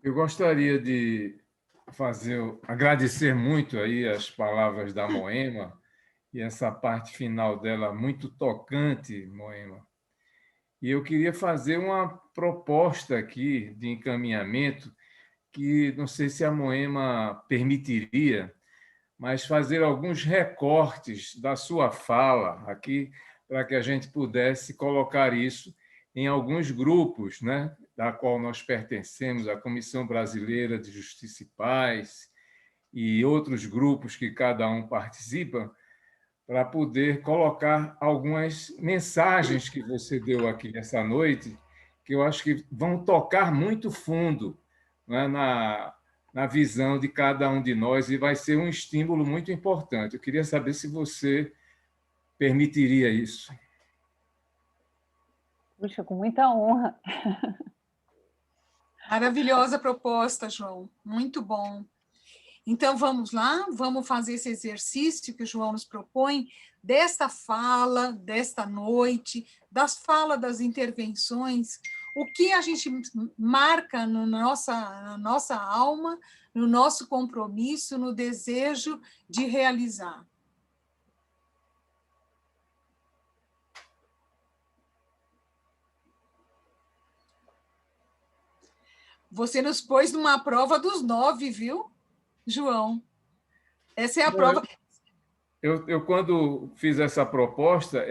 Eu gostaria de agradecer muito aí as palavras da Moema e essa parte final dela muito tocante, Moema. E eu queria fazer uma proposta aqui de encaminhamento que não sei se a Moema permitiria, mas fazer alguns recortes da sua fala aqui para que a gente pudesse colocar isso em alguns grupos, né, da qual nós pertencemos, a Comissão Brasileira de Justiça e Paz e outros grupos que cada um participa, para poder colocar algumas mensagens que você deu aqui nessa noite, que eu acho que vão tocar muito fundo, né, na visão de cada um de nós e vai ser um estímulo muito importante. Eu queria saber se você permitiria isso. Puxa, com muita honra. Maravilhosa proposta, João. Muito bom. Então, vamos lá, vamos fazer esse exercício que o João nos propõe, desta fala, desta noite, das falas, das intervenções, o que a gente marca na nossa alma, no nosso compromisso, no desejo de realizar. Você nos pôs numa prova dos 9, viu, João? Essa é a prova. Eu quando fiz essa proposta,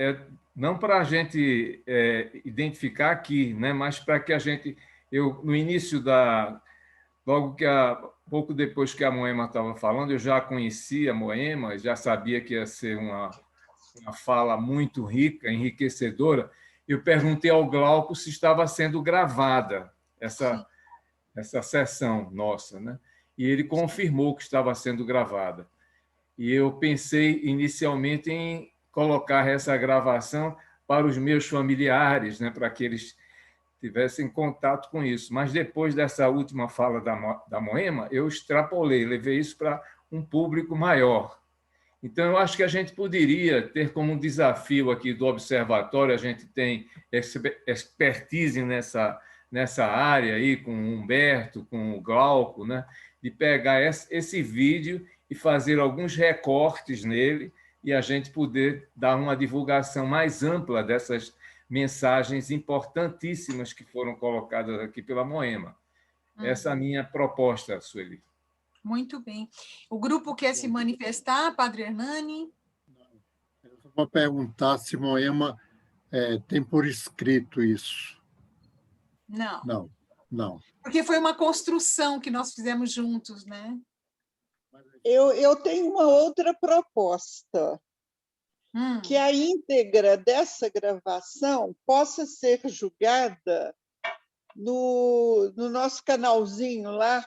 não para a gente identificar aqui, né, mas para que a gente... no início pouco depois que a Moema estava falando, eu já conhecia a Moema, já sabia que ia ser uma fala muito rica, enriquecedora. Eu perguntei ao Glauco se estava sendo gravada essa sessão nossa, né? E ele confirmou que estava sendo gravada. E eu pensei inicialmente em colocar essa gravação para os meus familiares, né? Para que eles tivessem contato com isso. Mas depois dessa última fala da Moema, eu extrapolei, levei isso para um público maior. Então, eu acho que a gente poderia ter como um desafio aqui do observatório, a gente tem expertise nessa área aí, com o Humberto, com o Glauco, né? De pegar esse vídeo e fazer alguns recortes nele e a gente poder dar uma divulgação mais ampla dessas mensagens importantíssimas que foram colocadas aqui pela Moema. Essa é a minha proposta, Sueli. Muito bem. O grupo quer se manifestar, Padre Hernani? Eu só vou perguntar se Moema tem por escrito isso. Não. Não. Porque foi uma construção que nós fizemos juntos, né? Eu tenho uma outra proposta, que a íntegra dessa gravação possa ser julgada no nosso canalzinho lá,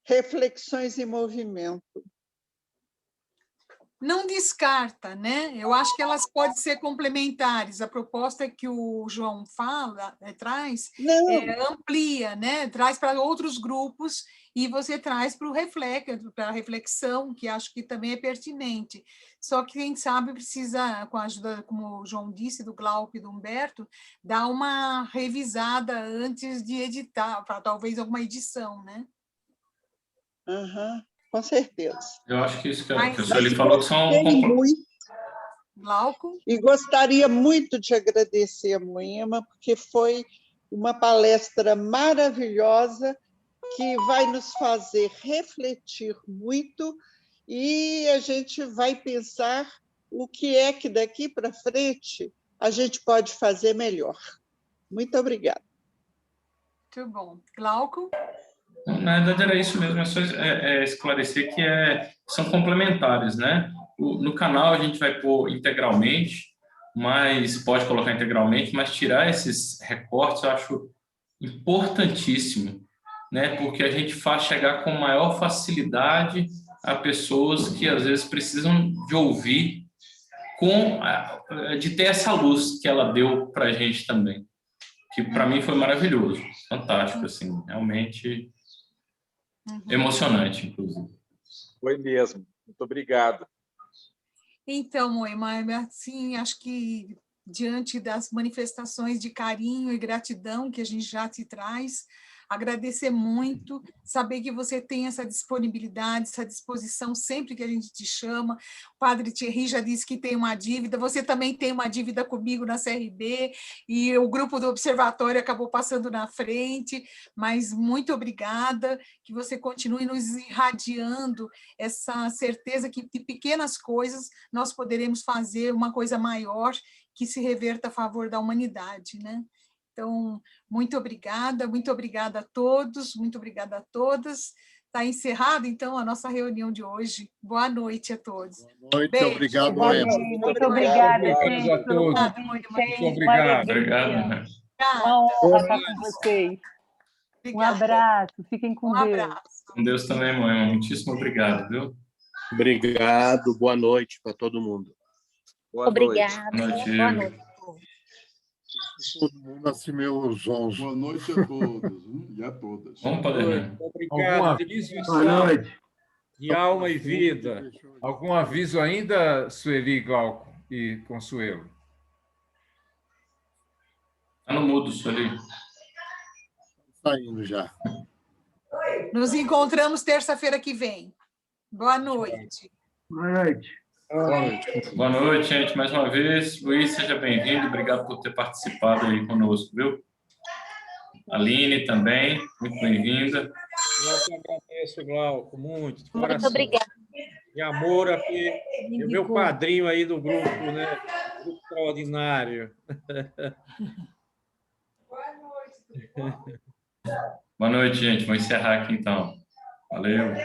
Reflexões em Movimento. Não descarta, né? Eu acho que elas podem ser complementares. A proposta que o João traz, amplia, né? Traz para outros grupos e você traz para a reflexão, que acho que também é pertinente. Só que, quem sabe, precisa, com a ajuda, como o João disse, do Glauco e do Humberto, dar uma revisada antes de editar, para talvez alguma edição, né? Com certeza. Eu acho que isso que a Sueli falou que são... Glauco? E gostaria muito de agradecer a Moema, porque foi uma palestra maravilhosa que vai nos fazer refletir muito e a gente vai pensar o que é que daqui para frente a gente pode fazer melhor. Muito obrigada. Muito bom. Glauco? Na verdade, era isso mesmo, é só esclarecer que são complementares, né? No canal a gente vai pôr integralmente, mas pode colocar integralmente, mas tirar esses recortes eu acho importantíssimo, né? Porque a gente faz chegar com maior facilidade a pessoas que às vezes precisam de ouvir, de ter essa luz que ela deu para a gente também, que para mim foi maravilhoso, fantástico, assim, realmente... emocionante, inclusive. Foi mesmo. Muito obrigado. Então, Moema, assim, acho que diante das manifestações de carinho e gratidão que a gente já te traz, agradecer muito, saber que você tem essa disponibilidade, essa disposição sempre que a gente te chama. O Padre Thierry já disse que tem uma dívida, você também tem uma dívida comigo na CRB, e o grupo do Observatório acabou passando na frente, mas muito obrigada, que você continue nos irradiando essa certeza que de pequenas coisas nós poderemos fazer uma coisa maior que se reverta a favor da humanidade, né? Então, muito obrigada a todos, muito obrigada a todas. Está encerrada, então, a nossa reunião de hoje. Boa noite a todos. Boa noite, beijo. obrigado, Moema. Muito obrigada, gente, a todos. muito obrigado. Obrigado. Uma honra estar com vocês. Um abraço, fiquem com Deus. Com Deus também, Moema. Muitíssimo obrigado, viu? Obrigado, boa noite para todo mundo. Obrigada. Boa noite. Todo mundo assim, meus 11. Boa noite a todos e a todas. Vamos, Padre. Obrigado, feliz missão de alma e vida. Algum aviso ainda, Sueli, Glauco e Consuelo? Está no mudo, Sueli. Saindo já. Nos encontramos terça-feira que vem. Boa noite. Boa noite. Boa noite, gente, mais uma vez. Luiz, seja bem-vindo. Obrigado por ter participado aí conosco, viu? Aline também, muito bem-vinda. Eu que agradeço, Glauco, muito. Muito obrigada. E amor aqui, e o meu padrinho aí do grupo, né? Grupo extraordinário. Boa noite, gente. Vou encerrar aqui, então. Valeu.